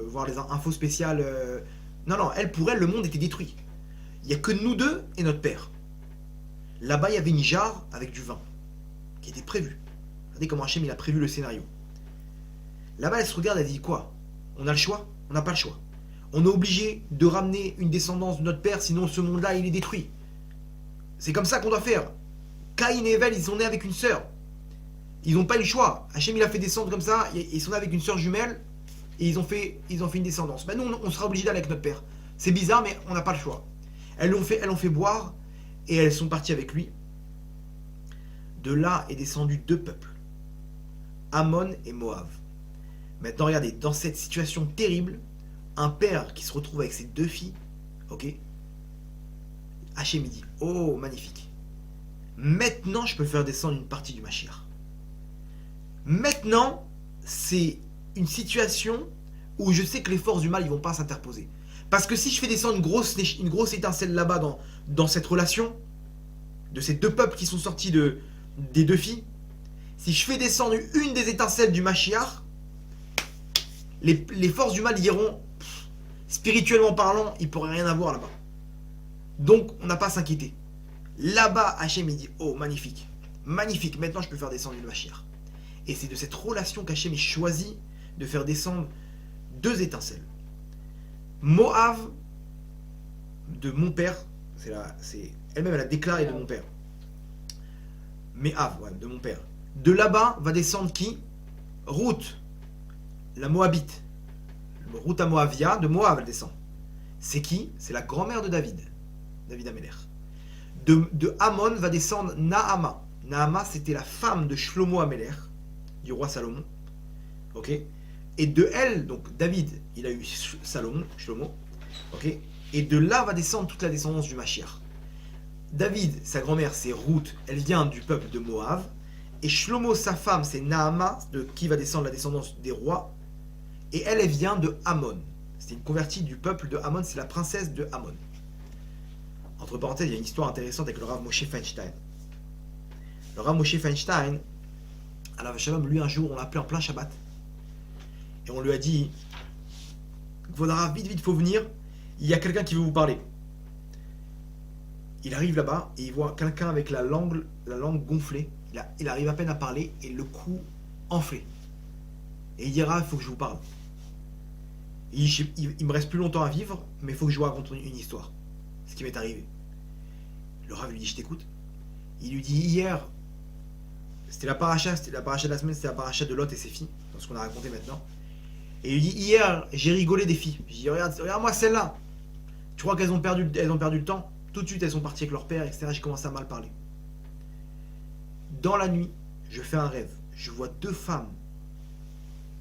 voire les infos spéciales. Non, pour elles, le monde était détruit. Il n'y a que nous 2 et notre père. Là-bas, il y avait une jarre avec du vin qui était prévu. Regardez comment Hachem, il a prévu le scénario. Là-bas, elle se regarde, elle dit quoi? On a le choix? On n'a pas le choix. On est obligé de ramener une descendance de notre père, sinon ce monde-là, il est détruit. C'est comme ça qu'on doit faire. Caïn et Evel, ils sont nés avec une sœur. Ils n'ont pas eu le choix. Hachem, il a fait descendre comme ça, ils sont nés avec une sœur jumelle. Et ils ont fait une descendance. Ben nous, on sera obligé d'aller avec notre père. C'est bizarre, mais on n'a pas le choix. Elles l'ont fait boire et elles sont parties avec lui. De là est descendu deux peuples, Ammon et Moab. Maintenant, regardez, dans cette situation terrible, un père qui se retrouve avec ses deux filles, ok, Hachem dit, oh, magnifique. Maintenant, je peux faire descendre une partie du Mashiach. Maintenant, c'est une situation où je sais que les forces du mal, ils vont pas s'interposer. Parce que si je fais descendre une grosse étincelle là-bas dans cette relation, de ces deux peuples qui sont sortis des deux filles, si je fais descendre une des étincelles du Mashiach, les forces du mal iront, spirituellement parlant, ils pourraient rien avoir là-bas. Donc, on n'a pas à s'inquiéter. Là-bas, Hachem, il dit, oh, magnifique, magnifique, maintenant je peux faire descendre le Mashiach. Et c'est de cette relation qu'Hachem choisit de faire descendre deux étincelles. Moab, de mon père, elle-même elle a déclaré de mon père. Me'av, ouais, de mon père. De là-bas va descendre qui? Ruth, la Moabite. Ruth à Moavia, de Moab elle descend. C'est qui? C'est la grand-mère de David Améler. De Ammon va descendre Naama. Naama, c'était la femme de Shlomo Améler, du roi Salomon. Ok. Et de elle, donc David, il a eu Shlomo. Ok. Et de là va descendre toute la descendance du Mashiach. David, sa grand-mère, c'est Ruth, elle vient du peuple de Moab. Et Shlomo, sa femme, c'est Naama, de qui va descendre la descendance des rois. Et elle vient de Ammon. C'est une convertie du peuple de Ammon, c'est la princesse de Ammon. Entre parenthèses, il y a une histoire intéressante avec le Rav Moshe Feinstein. Le Rav Moshe Feinstein, à la Shalom, lui un jour, on l'a appelé en plein Shabbat. Et on lui a dit, Rav, vite, il faut venir, il y a quelqu'un qui veut vous parler. Il arrive là-bas et il voit quelqu'un avec la langue gonflée. Il arrive à peine à parler et le cou enflé. Et il dira, il faut que je vous parle. Il me reste plus longtemps à vivre, mais il faut que je vous raconte une histoire. Ce qui m'est arrivé. Le Rav lui dit, je t'écoute. Il lui dit, hier, c'était la paracha de la semaine, c'était la paracha de Lot et ses filles, dans ce qu'on a raconté maintenant. Et il lui dit, hier, j'ai rigolé des filles. Je dis, regarde-moi celle-là. Tu crois qu'elles ont perdu le temps? Tout de suite, elles sont parties avec leur père, etc. J'ai commencé à mal parler. Dans la nuit, je fais un rêve. Je vois deux femmes,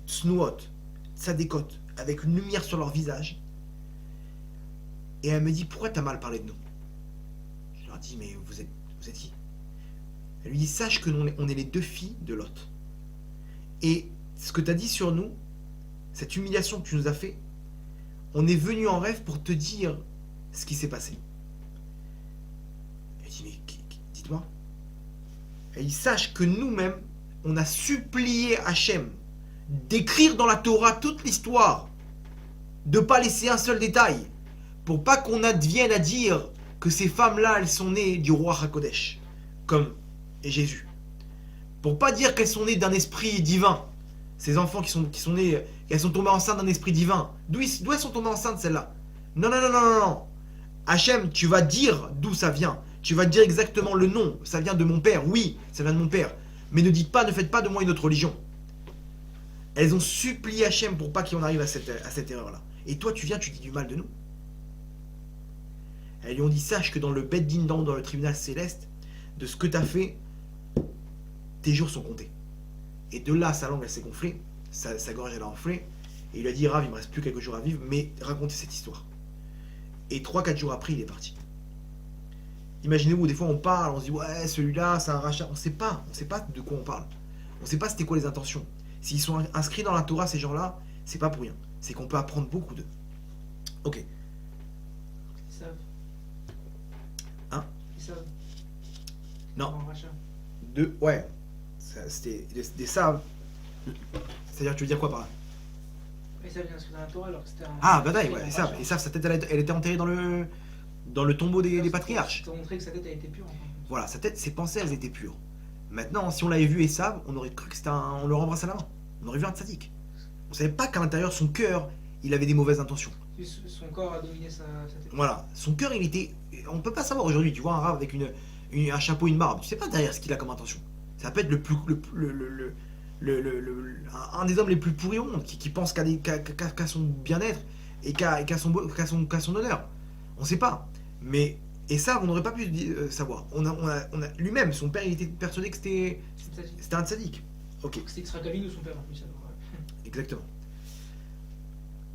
snouot, tzadékot, avec une lumière sur leur visage. Et elle me dit, pourquoi t'as mal parlé de nous? Je leur dis, mais vous êtes qui? Elle lui dit, sache que on est les deux filles de Lot. Et ce que t'as dit sur nous, cette humiliation que tu nous as fait, on est venu en rêve pour te dire ce qui s'est passé. Elle dit, mais dites-moi. Elle dit, sache que nous-mêmes, on a supplié Hachem d'écrire dans la Torah toute l'histoire, de ne pas laisser un seul détail, pour pas qu'on advienne à dire que ces femmes-là, elles sont nées du roi HaKodesh, comme Jésus. Pour pas dire qu'elles sont nées d'un esprit divin. Ces enfants qui sont nés, elles sont tombées enceintes d'un esprit divin. D'où elles sont tombées enceintes, celles-là? Non. Hachem, tu vas dire d'où ça vient. Tu vas dire exactement le nom. Ça vient de mon père. Oui, ça vient de mon père. Mais ne faites pas de moi une autre religion. Elles ont supplié Hachem pour pas qu'on arrive à cette erreur-là. Et toi, tu viens, tu dis du mal de nous. Elles lui ont dit, sache que dans le Beth Din, dans le tribunal céleste, de ce que tu as fait, tes jours sont comptés. Et de là, sa langue, elle s'est gonflée, sa gorge, elle a enflé, et il lui a dit, Rav, il me reste plus quelques jours à vivre, mais racontez cette histoire. Et 3-4 jours après, il est parti. Imaginez-vous, des fois on parle, on se dit, ouais, celui-là, c'est un rachat. On sait pas de quoi on parle. On sait pas c'était quoi les intentions. S'ils sont inscrits dans la Torah, ces gens-là, c'est pas pour rien. C'est qu'on peut apprendre beaucoup d'eux. Ok. Ils savent. Hein? Ils savent. Non. En rachat. Ouais. C'était des saves. C'est-à-dire, tu veux dire quoi par là? Mais ça vient dans la Torah alors que c'était un. Ah, badaï, ouais. Et ça, sa tête, elle était enterrée dans le tombeau des patriarches. Ça montrait que sa tête a été pure. Enfin. Voilà, sa tête, ses pensées, elles étaient pures. Maintenant, si on l'avait vu Esav, on aurait cru que on leur embrassait la main. On aurait vu un tzaddik. On savait pas qu'à l'intérieur, son cœur, il avait des mauvaises intentions. Son corps a dominé sa tête. Voilà, son cœur, il était. On peut pas savoir aujourd'hui. Tu vois un rave avec un chapeau, une barbe. Tu sais pas derrière ce qu'il a comme intention. Ça peut être le un des hommes les plus pourris au monde, qui pense qu'à son bien-être et qu'à son honneur. On ne sait pas. Mais, et ça, on n'aurait pas pu savoir. Lui-même, son père, il était persuadé que c'était un tzaddik. Ok, C'était Yitzhak Avinu ou son père en plus. Alors, exactement.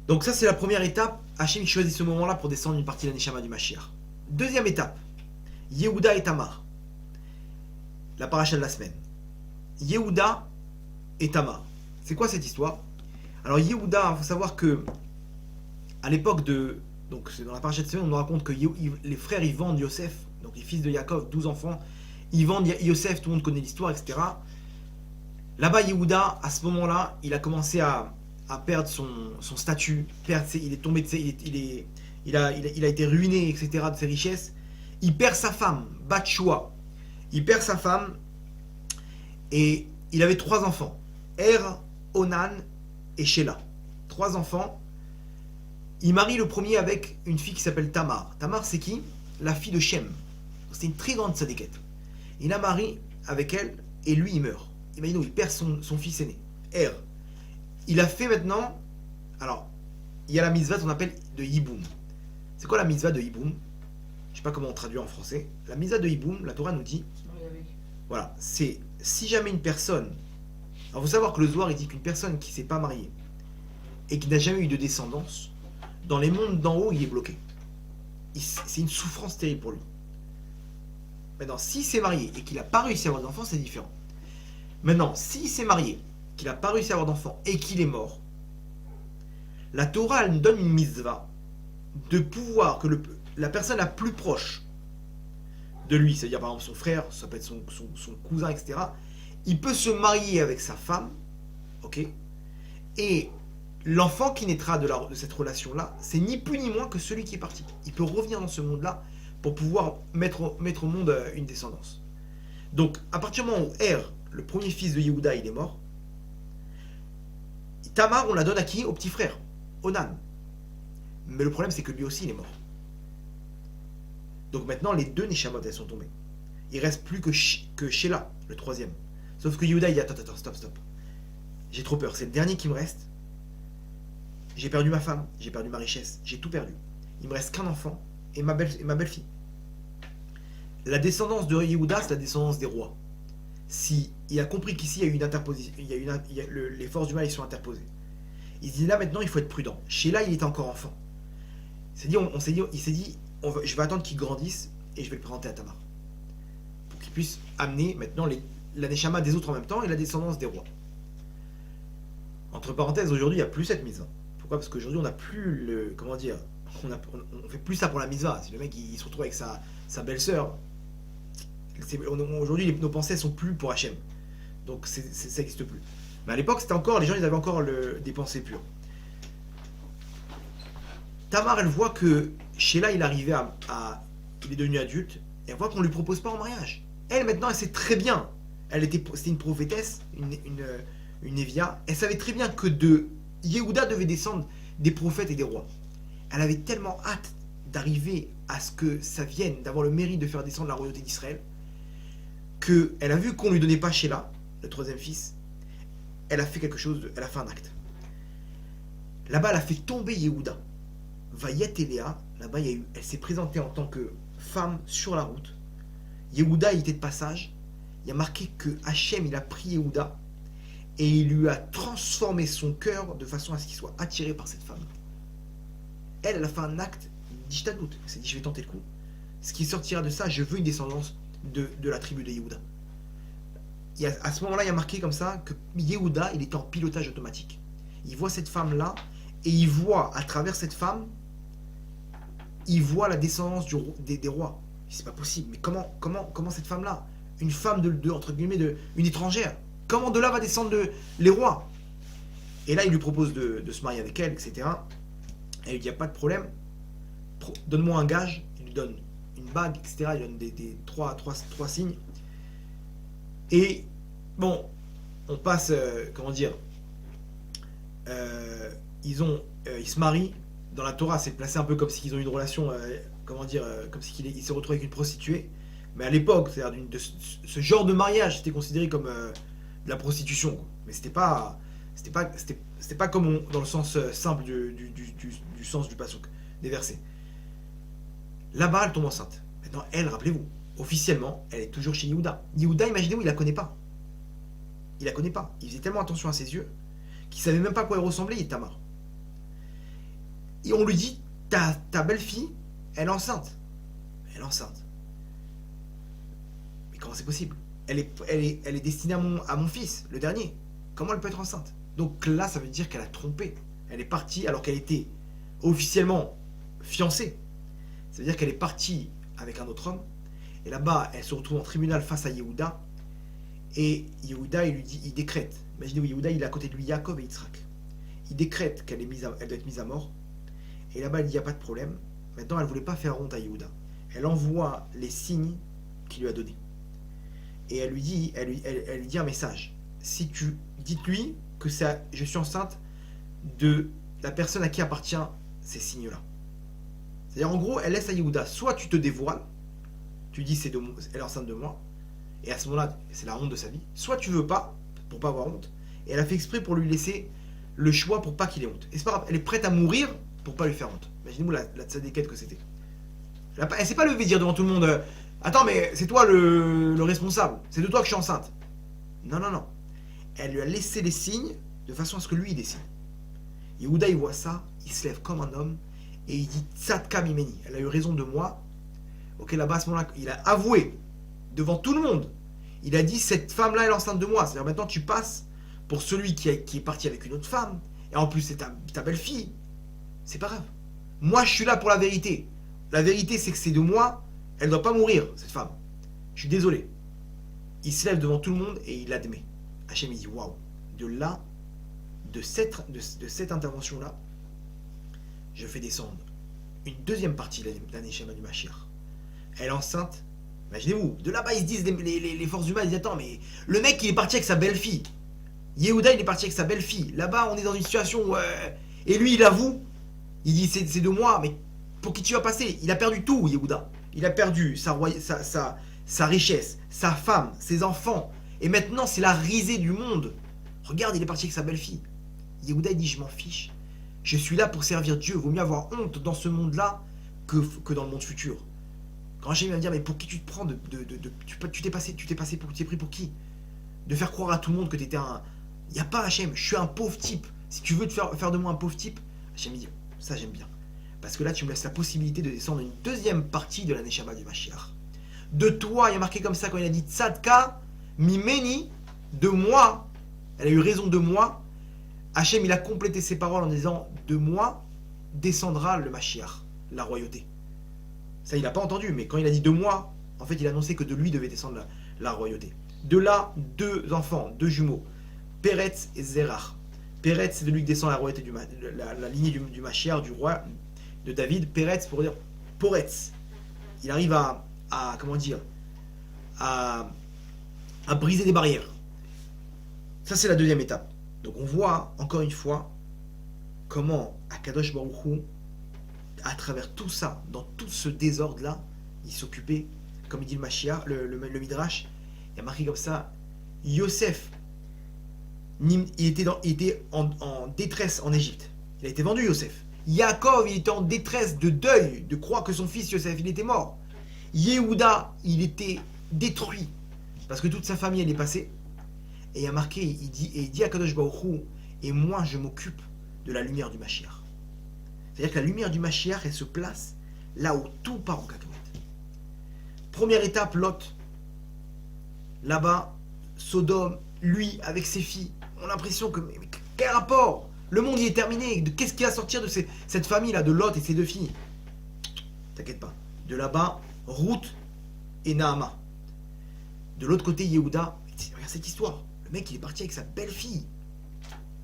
Donc ça, c'est la première étape. Hachem choisit ce moment-là pour descendre une partie de la Neshama du Mashiach. Deuxième étape, Yehuda et Tamar. La paracha de la semaine. Yehuda et Tamar. C'est quoi cette histoire? Alors Yehuda, il faut savoir que à l'époque de... Donc c'est dans la paracha de semaine, on nous raconte que les frères, ils vendent Yosef, donc les fils de Yaakov, 12 enfants, ils vendent Yosef, tout le monde connaît l'histoire, etc. Là-bas, Yehuda, à ce moment-là, il a commencé à perdre son statut, il est tombé, il a été ruiné, etc., de ses richesses. Il perd sa femme, Batshua. Il perd sa femme et il avait 3 enfants, Er, Onan et Sheila. 3 enfants. Il marie le premier avec une fille qui s'appelle Tamar. Tamar, c'est qui? La fille de Shem. C'est une très grande sadéquette. Il la marie avec elle et lui, il meurt. Imaginez, il perd son fils aîné, Er. Il a fait maintenant... Alors, il y a la mitzvah qu'on appelle de Yiboum. C'est quoi la mitzvah de Yiboum? Je sais pas comment on traduit en français. La mitzvah de Yiboum, la Torah nous dit... Voilà, c'est si jamais une personne... Alors, il faut savoir que le Zohar, il dit qu'une personne qui ne s'est pas mariée et qui n'a jamais eu de descendance, dans les mondes d'en haut, il est bloqué. C'est une souffrance terrible pour lui. Maintenant, s'il s'est marié et qu'il n'a pas réussi à avoir d'enfant, c'est différent. Maintenant, s'il s'est marié, qu'il n'a pas réussi à avoir d'enfant et qu'il est mort, la Torah, elle nous donne une mitzvah de pouvoir que la personne la plus proche de lui, c'est-à-dire par exemple son frère, ça peut être son cousin, etc., il peut se marier avec sa femme, ok, et l'enfant qui naîtra de cette relation-là, c'est ni plus ni moins que celui qui est parti. Il peut revenir dans ce monde-là pour pouvoir mettre au monde une descendance. Donc, à partir du moment où Er, le premier fils de Yehuda, il est mort, Tamar, on la donne à qui? Au petit frère, Onan. Mais le problème, c'est que lui aussi, il est mort. Donc maintenant, les 2 Neshamot, elles sont tombées. Il reste plus que Sheila, le troisième. Sauf que Yehuda, il dit, attends, stop. J'ai trop peur, c'est le dernier qui me reste. J'ai perdu ma femme, j'ai perdu ma richesse, j'ai tout perdu. Il me reste qu'un enfant et ma belle-fille. La descendance de Yehuda, c'est la descendance des rois. Si il a compris qu'ici, il y a eu une interposition, les forces du mal, ils sont interposées. Il se dit, là, maintenant, il faut être prudent. Sheila, il était encore enfant. Il s'est dit, je vais attendre qu'il grandisse et je vais le présenter à Tamar. Pour qu'il puisse amener maintenant la Neshama des autres en même temps et la descendance des rois. Entre parenthèses, aujourd'hui, il n'y a plus cette mitzvah. Pourquoi? Parce qu'aujourd'hui, on n'a plus le... Comment dire? On fait plus ça pour la mitzvah. Si le mec, il se retrouve avec sa belle-sœur, aujourd'hui, nos pensées ne sont plus pour Hachem. Donc, ça n'existe plus. Mais à l'époque, c'était encore... Les gens, ils avaient encore des pensées pures. Tamar, elle voit que Sheila, il est arrivé il est devenu adulte, et elle voit qu'on ne lui propose pas en mariage. Elle, maintenant, elle sait très bien. C'était une prophétesse, une Évia. Elle savait très bien que de Yehuda devait descendre des prophètes et des rois. Elle avait tellement hâte d'arriver à ce que ça vienne, d'avoir le mérite de faire descendre la royauté d'Israël, qu'elle a vu qu'on ne lui donnait pas Sheila, le troisième fils. Elle a fait quelque chose, elle a fait un acte. Là-bas, elle a fait tomber Yehuda. Vayet Eléa, là-bas, elle s'est présentée en tant que femme sur la route. Yehuda, il était de passage. Il y a marqué que Hachem, il a pris Yehuda et il lui a transformé son cœur de façon à ce qu'il soit attiré par cette femme. Elle a fait un acte d'Ishtadlout. Elle s'est dit, je vais tenter le coup. Ce qui sortira de ça, je veux une descendance de la tribu de Yehuda. À ce moment-là, il y a marqué comme ça que Yehuda, il est en pilotage automatique. Il voit cette femme-là et il voit, à travers cette femme, il voit la descendance des rois. C'est pas possible. Mais comment cette femme-là, une femme entre guillemets, une étrangère, comment de là va descendre les rois? Et là, il lui propose de se marier avec elle, etc. Elle lui dit, il n'y a pas de problème. Donne-moi un gage. Il lui donne une bague, etc. Il lui donne des trois signes. Et bon, on passe, ils se marient. Dans la Torah, c'est placé un peu comme s'ils ont eu une relation, comme s'il se retrouve avec une prostituée. Mais à l'époque, c'est-à-dire ce genre de mariage, c'était considéré comme de la prostitution, quoi. Mais c'était pas comme dans le sens simple du sens du pasuk, des versets. Là-bas, elle tombe enceinte. Maintenant, elle, rappelez-vous, officiellement, elle est toujours chez Yehuda. Yehuda, imaginez-vous, il la connaît pas. Il la connaît pas. Il faisait tellement attention à ses yeux qu'il savait même pas à quoi elle ressemblait, Tamar. Et on lui dit, ta belle-fille, elle est enceinte. Elle est enceinte. Mais comment c'est possible? Elle est destinée à mon fils, le dernier. Comment elle peut être enceinte? Donc là, ça veut dire qu'elle a trompé. Elle est partie alors qu'elle était officiellement fiancée. Ça veut dire qu'elle est partie avec un autre homme. Et là-bas, elle se retrouve en tribunal face à Yehuda. Et Yehuda, il lui dit, il décrète. Imaginez-vous, Yehuda, il est à côté de lui, Yaakov et Yitzhak. Il décrète qu'elle elle doit être mise à mort. Et là-bas, il dit, il n'y a pas de problème. Maintenant, elle ne voulait pas faire honte à Yehuda. Elle envoie les signes qu'il lui a donnés. Et elle lui dit un message. Dites-lui que je suis enceinte de la personne à qui appartient ces signes-là. C'est-à-dire, en gros, elle laisse à Yehuda, soit tu te dévoiles, tu dis elle est enceinte de moi, et à ce moment-là, c'est la honte de sa vie, soit tu veux pas, pour pas avoir honte, et elle a fait exprès pour lui laisser le choix pour pas qu'il ait honte. Et c'est pas grave, elle est prête à mourir pour pas lui faire honte. Imaginez-vous la tzadékette que c'était. Elle s'est pas levée dire devant tout le monde attends, mais c'est toi le responsable, c'est de toi que je suis enceinte. Non. Elle lui a laissé les signes de façon à ce que lui il décide. Yehuda il voit ça, il se lève comme un homme et il dit Tzadka mimeni, elle a eu raison de moi. Ok, là-bas à ce moment-là, il a avoué devant tout le monde. Il a dit cette femme-là elle est enceinte de moi. C'est-à-dire maintenant tu passes pour celui qui est parti avec une autre femme et en plus c'est ta belle-fille. C'est pas grave. Moi je suis là pour la vérité. La vérité c'est que c'est de moi, elle ne doit pas mourir cette femme. Je suis désolé. Il se lève devant tout le monde et il admet. Hachem il dit waouh, de cette intervention-là, je fais descendre une deuxième partie de la Neshama du Mashiach. Elle est enceinte. Imaginez-vous, de là-bas ils se disent, les forces humaines, ils disent attends, mais le mec il est parti avec sa belle-fille. Yehuda il est parti avec sa belle-fille. Là-bas on est dans une situation où. Et lui il avoue, il dit c'est de moi, mais pour qui tu vas passer? Il a perdu tout, Yehuda. Il a perdu sa richesse, sa femme, ses enfants. Et maintenant, c'est la risée du monde. Regarde, il est parti avec sa belle-fille. Yehuda, il dit, je m'en fiche. Je suis là pour servir Dieu. Vaut mieux avoir honte dans ce monde-là que dans le monde futur. Quand Hachem va me dire, mais pour qui tu te prends tu t'es pris pour qui? De faire croire à tout le monde que tu étais un... Il n'y a pas Hachem, je suis un pauvre type. Si tu veux te faire de moi un pauvre type, Hachem me dit, ça j'aime bien. Parce que là, tu me laisses la possibilité de descendre une deuxième partie de la Neshama du Mashiach. De toi, il y a marqué comme ça quand il a dit Tzadka, Mimeni, de moi, elle a eu raison de moi. Hachem, il a complété ses paroles en disant de moi descendra le Mashiach, la royauté. Ça, il n'a pas entendu, mais quand il a dit de moi, en fait, il a annoncé que de lui devait descendre la royauté. De là, deux enfants, deux jumeaux, Peretz et Zerach. Peretz, c'est de lui que descend la royauté, la lignée du Mashiach, du roi de David. Peretz, pour dire Poretz. Il arrive à comment dire, à briser des barrières. Ça, c'est la deuxième étape. Donc, on voit, encore une fois, comment Akadosh Baruch Hu, à travers tout ça, dans tout ce désordre-là, il s'occupait, comme il dit le Mashiach, le Midrash, il y a marqué comme ça, Yosef, il était en détresse en Égypte. Il a été vendu, Yosef. Yaakov, il était en détresse de deuil, de croire que son fils Yosef, il était mort. Yehuda, il était détruit, parce que toute sa famille, elle est passée. Et il y a marqué, il dit à Kadosh Baruch Hu, et moi, je m'occupe de la lumière du Mashiach. C'est-à-dire que la lumière du Mashiach, elle se place là où tout part en cacahuète. Première étape, Lot. Là-bas, Sodome, lui, avec ses filles, on a l'impression que... Mais quel rapport? Le monde y est terminé. Qu'est-ce qui va sortir de cette famille-là, de Lot et ses deux filles? T'inquiète pas. De là-bas, Ruth et Naama. De l'autre côté, Yehuda. Regarde cette histoire. Le mec, il est parti avec sa belle-fille.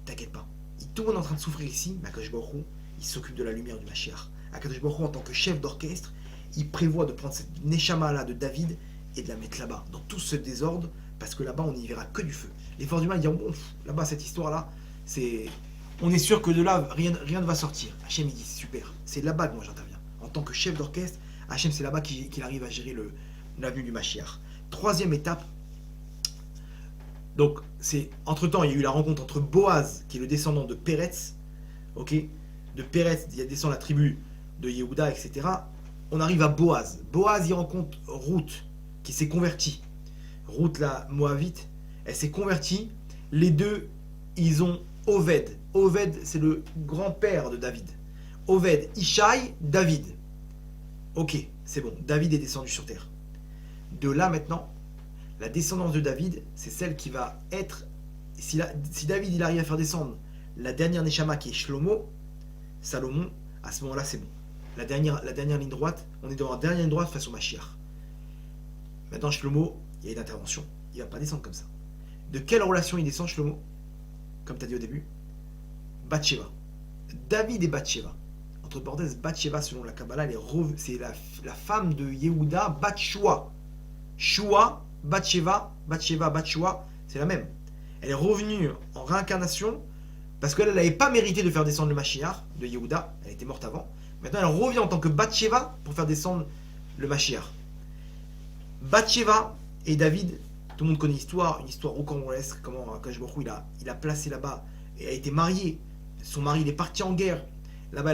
T'inquiète pas. Tout le monde est en train de souffrir ici, mais Akadosh Baruch Hu, il s'occupe de la lumière du Mashiach. Akadosh Baruch Hu, en tant que chef d'orchestre, il prévoit de prendre cette Neshama-là de David et de la mettre là-bas, dans tout ce désordre, parce que là-bas, on n'y verra que du feu. Les forces du mal diront, bon, là-bas, cette histoire-là, c'est... On est sûr que de là, rien ne va sortir. Hachem, il dit, super, c'est là-bas que moi j'interviens. En tant que chef d'orchestre, Hachem, c'est là-bas qu'il arrive à gérer l'avenue du Mashiach. Troisième étape, Donc, entre-temps, il y a eu la rencontre entre Boaz, qui est le descendant de Péretz, ok, de Péretz, il y a descend la tribu de Yehuda, etc. On arrive à Boaz. Boaz, il rencontre Ruth, qui s'est convertie. Ruth, la Moabite, elle s'est convertie. Les deux, ils ont Oved. Oved, c'est le grand-père de David. Oved, Ishaï, David. Ok, c'est bon, David est descendu sur terre. De là maintenant, la descendance de David, c'est celle qui va être... Si David il arrive à faire descendre la dernière Neshama qui est Shlomo, Salomon, à ce moment-là c'est bon. La dernière ligne droite, on est dans la dernière ligne droite face au Mashiach. Maintenant Shlomo, il y a une intervention, il ne va pas descendre comme ça. De quelle relation il descend Shlomo? Comme tu as dit au début, Bathsheba. David et Bathsheba. Entre parenthèses, Bathsheba selon la Kabbalah, c'est la femme de Yehuda, Bathshua. Shua, Bathsheba, Bathshua, c'est la même. Elle est revenue en réincarnation parce qu'elle n'avait pas mérité de faire descendre le Mashiach de Yehuda, elle était morte avant. Maintenant elle revient en tant que Bathsheba pour faire descendre le Mashiach. Bathsheba et David, tout le monde connaît l'histoire, une histoire rocambolesque, comment Akadosh Baruch Hu, il a placé là-bas et a été marié. Son mari il est parti en guerre. Là-bas,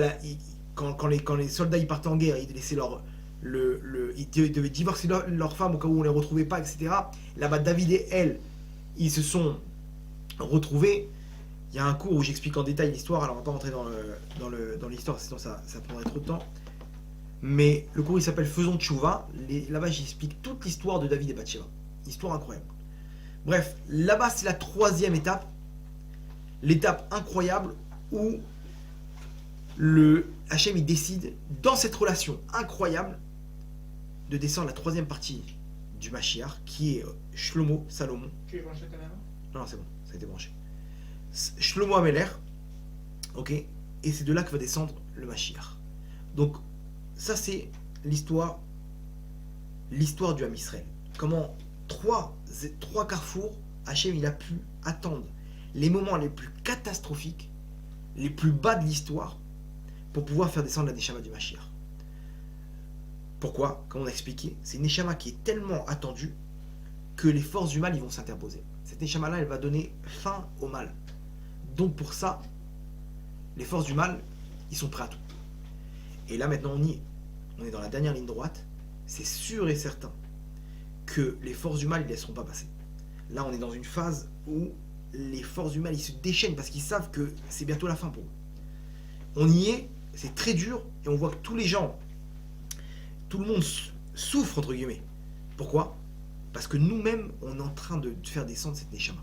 quand les soldats ils partaient en guerre, ils laissaient ils devaient divorcer leur femme au cas où on ne les retrouvait pas, etc. Là-bas, David et elle, ils se sont retrouvés. Il y a un cours où j'explique en détail l'histoire, alors on va pas rentrer dans l'histoire, sinon ça prendrait trop de temps. Mais le cours il s'appelle Faisons Tchouva. Là-bas, j'explique toute l'histoire de David et Bathsheba. Histoire incroyable. Bref, là-bas, c'est la troisième étape. L'étape incroyable où Hachem il décide, dans cette relation incroyable, de descendre la troisième partie du Mashiach, qui est Shlomo, Salomon. Tu veux brancher la caméra? Non, c'est bon, ça a été branché. Shlomo Ameler, ok, et c'est de là que va descendre le Mashiach. Donc, ça c'est l'histoire du Ham Israël. Comment trois carrefours, Hachem il a pu attendre les moments les plus catastrophiques, les plus bas de l'histoire, pour pouvoir faire descendre la Neshama du Mashiach. Pourquoi? Comme on a expliqué, c'est une Neshama qui est tellement attendue que les forces du mal ils vont s'interposer. Cette Neshama-là, elle va donner fin au mal. Donc pour ça, les forces du mal, ils sont prêts à tout. Et là maintenant on y est. On est dans la dernière ligne droite. C'est sûr et certain que les forces du mal, ils ne laisseront pas passer. Là on est dans une phase où les forces du mal, ils se déchaînent parce qu'ils savent que c'est bientôt la fin pour eux. On y est, c'est très dur, et on voit que tous les gens, tout le monde souffre, entre guillemets. Pourquoi? Parce que nous-mêmes, on est en train de faire descendre cette Neshama.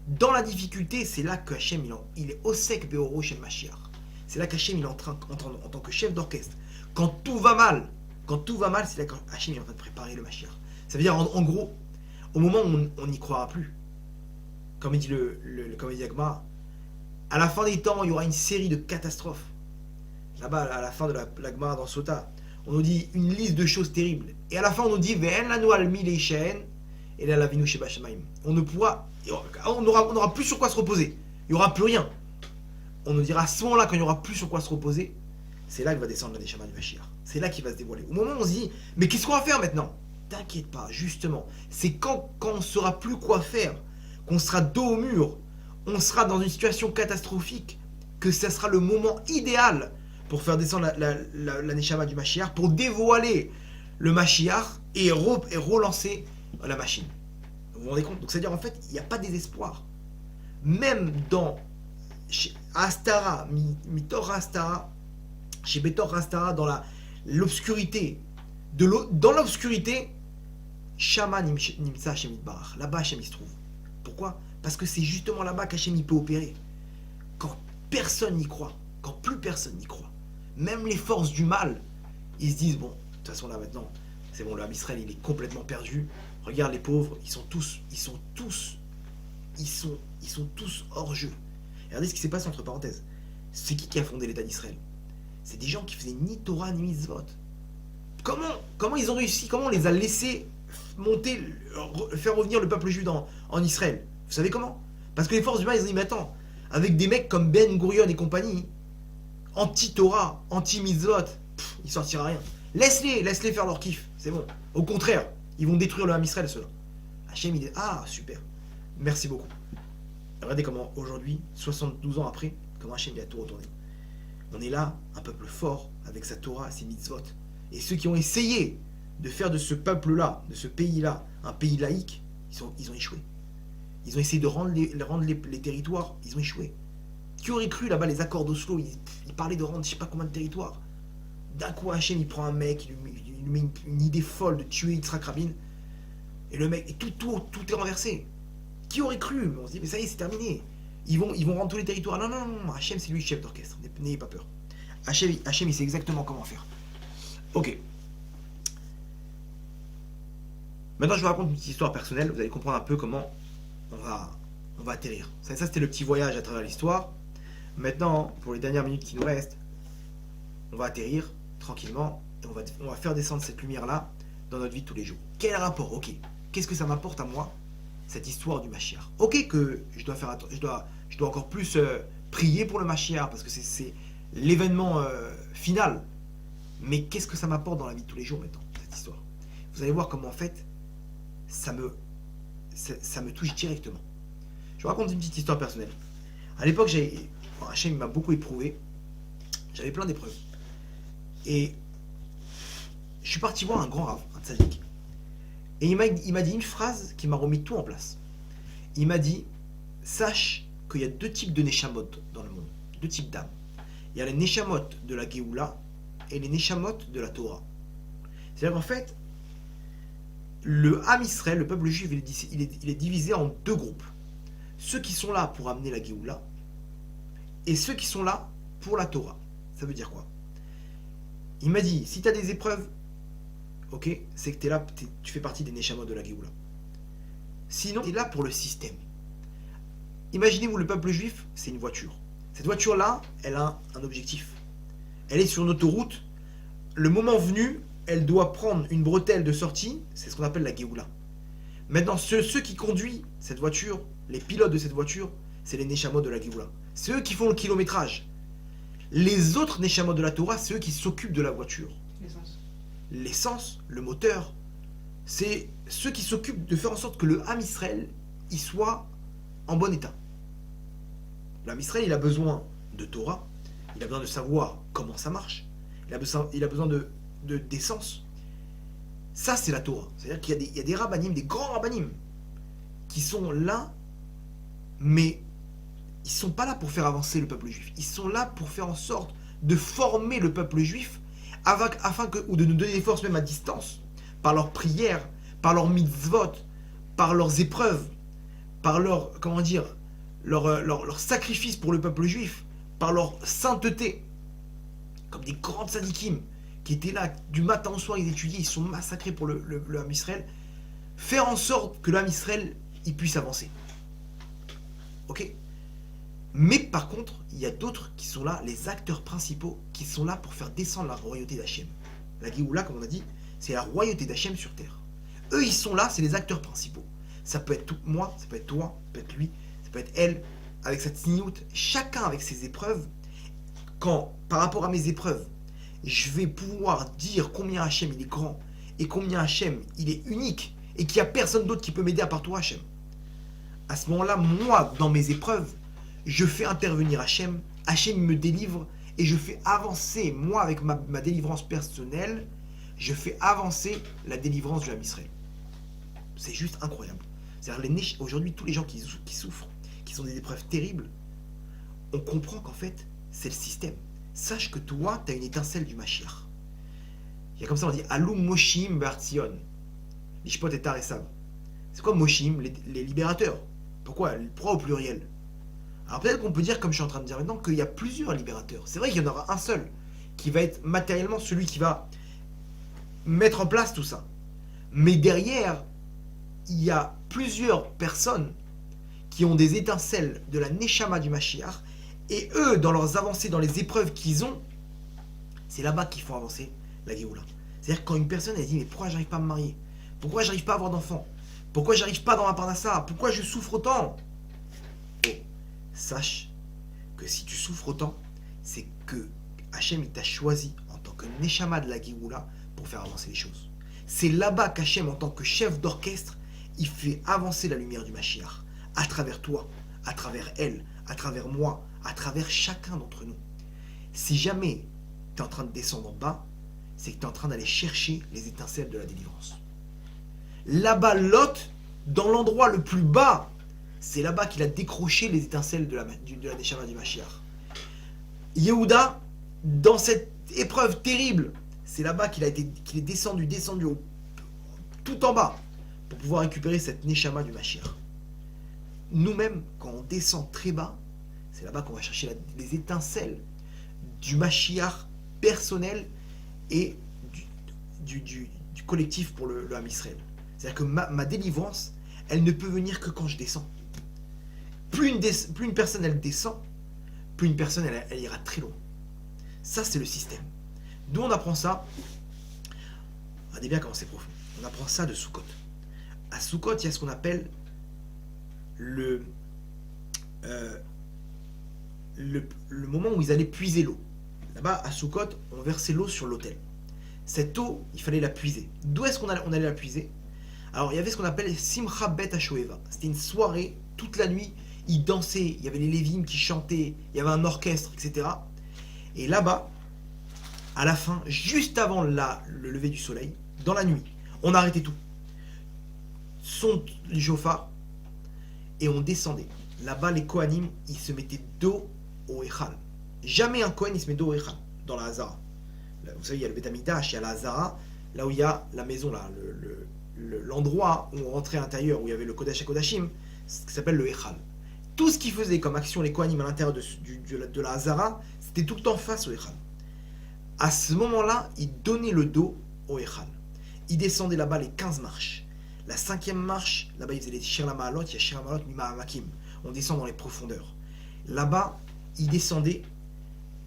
Dans la difficulté, c'est là que Hachem, il est Osek Beoro Shem Mashiach. C'est là qu'Hachem, il est en tant que chef d'orchestre. Quand tout va mal, c'est là qu'Hachem, il est en train de préparer le Mashiach. Ça veut dire, en gros, au moment où on n'y croira plus, comme il dit comme il dit Agma, à la fin des temps, il y aura une série de catastrophes. Là-bas, à la fin de l'Agma dans Sota, on nous dit une liste de choses terribles. Et à la fin, on nous dit Ve'en lanu al mi leishen et la lavinu sheba shamayim. On n'aura plus sur quoi se reposer. Il n'y aura plus rien. On nous dira à ce moment-là, quand il n'y aura plus sur quoi se reposer, c'est là que va descendre la Neshama du Mashiach. C'est là qu'il va se dévoiler. Au moment où on se dit, mais qu'est-ce qu'on va faire maintenant? T'inquiète pas, justement. C'est quand on ne saura plus quoi faire, qu'on sera dos au mur, on sera dans une situation catastrophique, que ça sera le moment idéal pour faire descendre la Neshama du Mashiach, pour dévoiler le Mashiach et relancer la machine. Vous vous rendez compte? Donc c'est-à-dire en fait, il n'y a pas de désespoir. Même dans Astara, Mitor Astara, chez Betor Astara, dans l'obscurité, dans l'obscurité, Shama Nimsa Hashem Yitbarach. Là-bas, Hashem il se trouve. Pourquoi? Parce que c'est justement là-bas qu'Hachem il peut opérer. Quand personne n'y croit, quand plus personne n'y croit, même les forces du mal, ils se disent, bon, de toute façon là maintenant, c'est bon, le Ham Israël il est complètement perdu. Regarde les pauvres, ils sont tous hors jeu. Et regardez ce qui s'est passé entre parenthèses. C'est qui a fondé l'État d'Israël? C'est des gens qui faisaient ni Torah ni mitzvot. Comment ils ont réussi? Comment on les a laissés monter, faire revenir le peuple juif en Israël? Vous savez comment? Parce que les forces du mal, ils ont dit, mais attends, avec des mecs comme Ben Gurion et compagnie, anti-Torah, anti-mitzvot, il sortira rien. Laisse-les faire leur kiff, c'est bon. Au contraire, ils vont détruire le Ham Israël, ceux-là. Hachem, il dit, ah, super. Merci beaucoup. Regardez comment aujourd'hui, 72 ans après, comment Hachem a tout retourné. On est là, un peuple fort, avec sa Torah, ses mitzvot. Et ceux qui ont essayé de faire de ce peuple-là, de ce pays-là, un pays laïque, ils ont échoué. Ils ont essayé de rendre les territoires, ils ont échoué. Qui aurait cru là-bas les accords d'Oslo, ils parlaient de rendre je sais pas combien de territoires. D'un coup, Hachem, il prend un mec, il lui met une idée folle de tuer Yitzhak Rabin. Et le mec, et tout est renversé. Qui aurait cru? On se dit, mais ça y est, c'est terminé. Ils vont rendre tous les territoires. Non, non, non, Hachem, c'est lui le chef d'orchestre. N'ayez pas peur. Hachem, il sait exactement comment faire. Ok. Maintenant, je vous raconte une petite histoire personnelle. Vous allez comprendre un peu comment on va atterrir. Ça c'était le petit voyage à travers l'histoire. Maintenant, pour les dernières minutes qui nous restent, on va atterrir tranquillement et on va faire descendre cette lumière-là dans notre vie de tous les jours. Quel rapport? Ok. Qu'est-ce que ça m'apporte à moi, cette histoire du Mashiach? Ok, que je dois encore plus prier pour le Mashiach parce que c'est l'événement final. Mais qu'est-ce que ça m'apporte dans la vie de tous les jours maintenant, cette histoire? Vous allez voir comment en fait ça me touche directement. Je vous raconte une petite histoire personnelle. À l'époque, Hachem m'a beaucoup éprouvé. J'avais plein d'épreuves. Et je suis parti voir un grand rave, un tzaddik. Et il m'a dit une phrase qui m'a remis tout en place. Il m'a dit, sache qu'il y a deux types de neshamot dans le monde, deux types d'âmes. Il y a les neshamot de la Géoula et les neshamot de la Torah. C'est-à-dire qu'en fait, le Ham Israël, le peuple juif, il est divisé en deux groupes. Ceux qui sont là pour amener la Géoula et ceux qui sont là pour la Torah. Ça veut dire quoi? Il m'a dit, si tu as des épreuves, ok, c'est que tu es là, tu fais partie des neshamot de la Géoula. Sinon, tu es là pour le système. Imaginez-vous, le peuple juif, c'est une voiture. Cette voiture-là, elle a un objectif. Elle est sur une autoroute. Le moment venu, elle doit prendre une bretelle de sortie, c'est ce qu'on appelle la Géoula. Maintenant, ceux qui conduisent cette voiture, les pilotes de cette voiture, c'est les neshamot de la Géoula. C'est eux qui font le kilométrage. Les autres neshamot de la Torah, c'est eux qui s'occupent de la voiture. L'essence, le moteur, c'est ceux qui s'occupent de faire en sorte que le Ham Israël, il soit en bon état. Le Ham Israël, il a besoin de Torah, il a besoin de savoir comment ça marche, il a besoin d'essence. Ça, c'est la Torah. C'est-à-dire qu'il y a des rabbanim, des grands rabbanim, qui sont là, mais ils ne sont pas là pour faire avancer le peuple juif. Ils sont là pour faire en sorte de former le peuple juif ou de nous donner des forces même à distance, par leurs prières, par leurs mitzvot, par leurs épreuves, par leur sacrifice pour le peuple juif, par leur sainteté, comme des grands tzadikim qui étaient là du matin au soir, ils étudiaient, ils sont massacrés pour le Ham Israël, faire en sorte que le Ham Israël il puisse avancer. Ok? Mais par contre, il y a d'autres qui sont là, les acteurs principaux, qui sont là pour faire descendre la royauté d'Hachem. La Géoula, comme on a dit, c'est la royauté d'Hachem sur terre. Eux, ils sont là, c'est les acteurs principaux. Ça peut être moi, ça peut être toi, ça peut être lui, ça peut être elle, avec sa tsniout, chacun avec ses épreuves. Quand, par rapport à mes épreuves, je vais pouvoir dire combien Hachem il est grand, et combien Hachem il est unique, et qu'il n'y a personne d'autre qui peut m'aider à part toi, Hachem. À ce moment-là, moi, dans mes épreuves, je fais intervenir Hachem, Hachem me délivre, et je fais avancer, moi avec ma délivrance personnelle, je fais avancer la délivrance du Ham Israël. C'est juste incroyable. C'est-à-dire, aujourd'hui, tous les gens qui souffrent, qui sont des épreuves terribles, on comprend qu'en fait, c'est le système. Sache que toi, tu as une étincelle du Mashiach. Il y a comme ça, on dit Alum Moshim Bartzion. Lishpot et Taresav. C'est quoi Moshim? Les libérateurs. Pourquoi au pluriel? Alors peut-être qu'on peut dire, comme je suis en train de dire maintenant, qu'il y a plusieurs libérateurs. C'est vrai qu'il y en aura un seul, qui va être matériellement celui qui va mettre en place tout ça. Mais derrière, il y a plusieurs personnes qui ont des étincelles de la Neshama du Mashiach, et eux, dans leurs avancées, dans les épreuves qu'ils ont, c'est là-bas qu'ils font avancer la Géoula. C'est-à-dire quand une personne elle dit, mais pourquoi j'arrive pas à me marier? Pourquoi j'arrive pas à avoir d'enfants? Pourquoi j'arrive pas dans ma parnassa? Pourquoi je souffre autant? Oh, sache que si tu souffres autant, c'est que Hachem il t'a choisi en tant que Neshama de la Géoula pour faire avancer les choses. C'est là-bas qu'Hachem, en tant que chef d'orchestre, il fait avancer la lumière du Mashiach. à travers toi, à travers elle, à travers moi, à travers chacun d'entre nous. Si jamais tu es en train de descendre en bas, c'est que tu es en train d'aller chercher les étincelles de la délivrance. Là-bas, Lot, dans l'endroit le plus bas, c'est là-bas qu'il a décroché les étincelles de la Neshama du Mashiach. Yehuda, dans cette épreuve terrible, c'est là-bas qu'il est descendu tout en bas, pour pouvoir récupérer cette Neshama du Mashiach. Nous-mêmes, quand on descend très bas, c'est là-bas qu'on va chercher les étincelles du Mashiach personnel et du collectif pour le Ham Israël. C'est-à-dire que ma délivrance, elle ne peut venir que quand je descends. Plus une personne elle descend, plus une personne elle ira très loin. Ça, c'est le système. D'où on apprend ça? Regardez bien comment c'est profond. On apprend ça de Sukkot. À Sukkot, il y a ce qu'on appelle le moment où ils allaient puiser l'eau. Là-bas, à Sukkot, on versait l'eau sur l'autel. Cette eau, il fallait la puiser. D'où est-ce qu'on allait la puiser? Alors, il y avait ce qu'on appelle Simcha Bet HaShoeva. C'était une soirée, toute la nuit, ils dansaient, il y avait les Lévim qui chantaient, il y avait un orchestre, etc. Et là-bas, à la fin, juste avant le lever du soleil, dans la nuit, on arrêtait tout. Son du chauffard, et on descendait. Là-bas, les Kohanim, ils se mettaient dos au Echal. Jamais un Kohen, il se met dos au Echal, dans la Hazara. Là, vous savez, il y a le Beth Amikdash, il y a la Hazara, là où il y a la maison, là, l'endroit où on rentrait à l'intérieur, où il y avait le Kodesh HaKodashim, ce qui s'appelle le Echal. Tout ce qu'ils faisaient comme action, les Kohanim, à l'intérieur de la Hazara, c'était tout le temps face au Echal. À ce moment-là, ils donnaient le dos au Echal. Ils descendaient là-bas les 15 marches. La 5e marche, là-bas, ils faisaient les Shir Lamalot, il y a Shir Lamalot, Mima Amakim. On descend dans les profondeurs. Là-bas, ils descendaient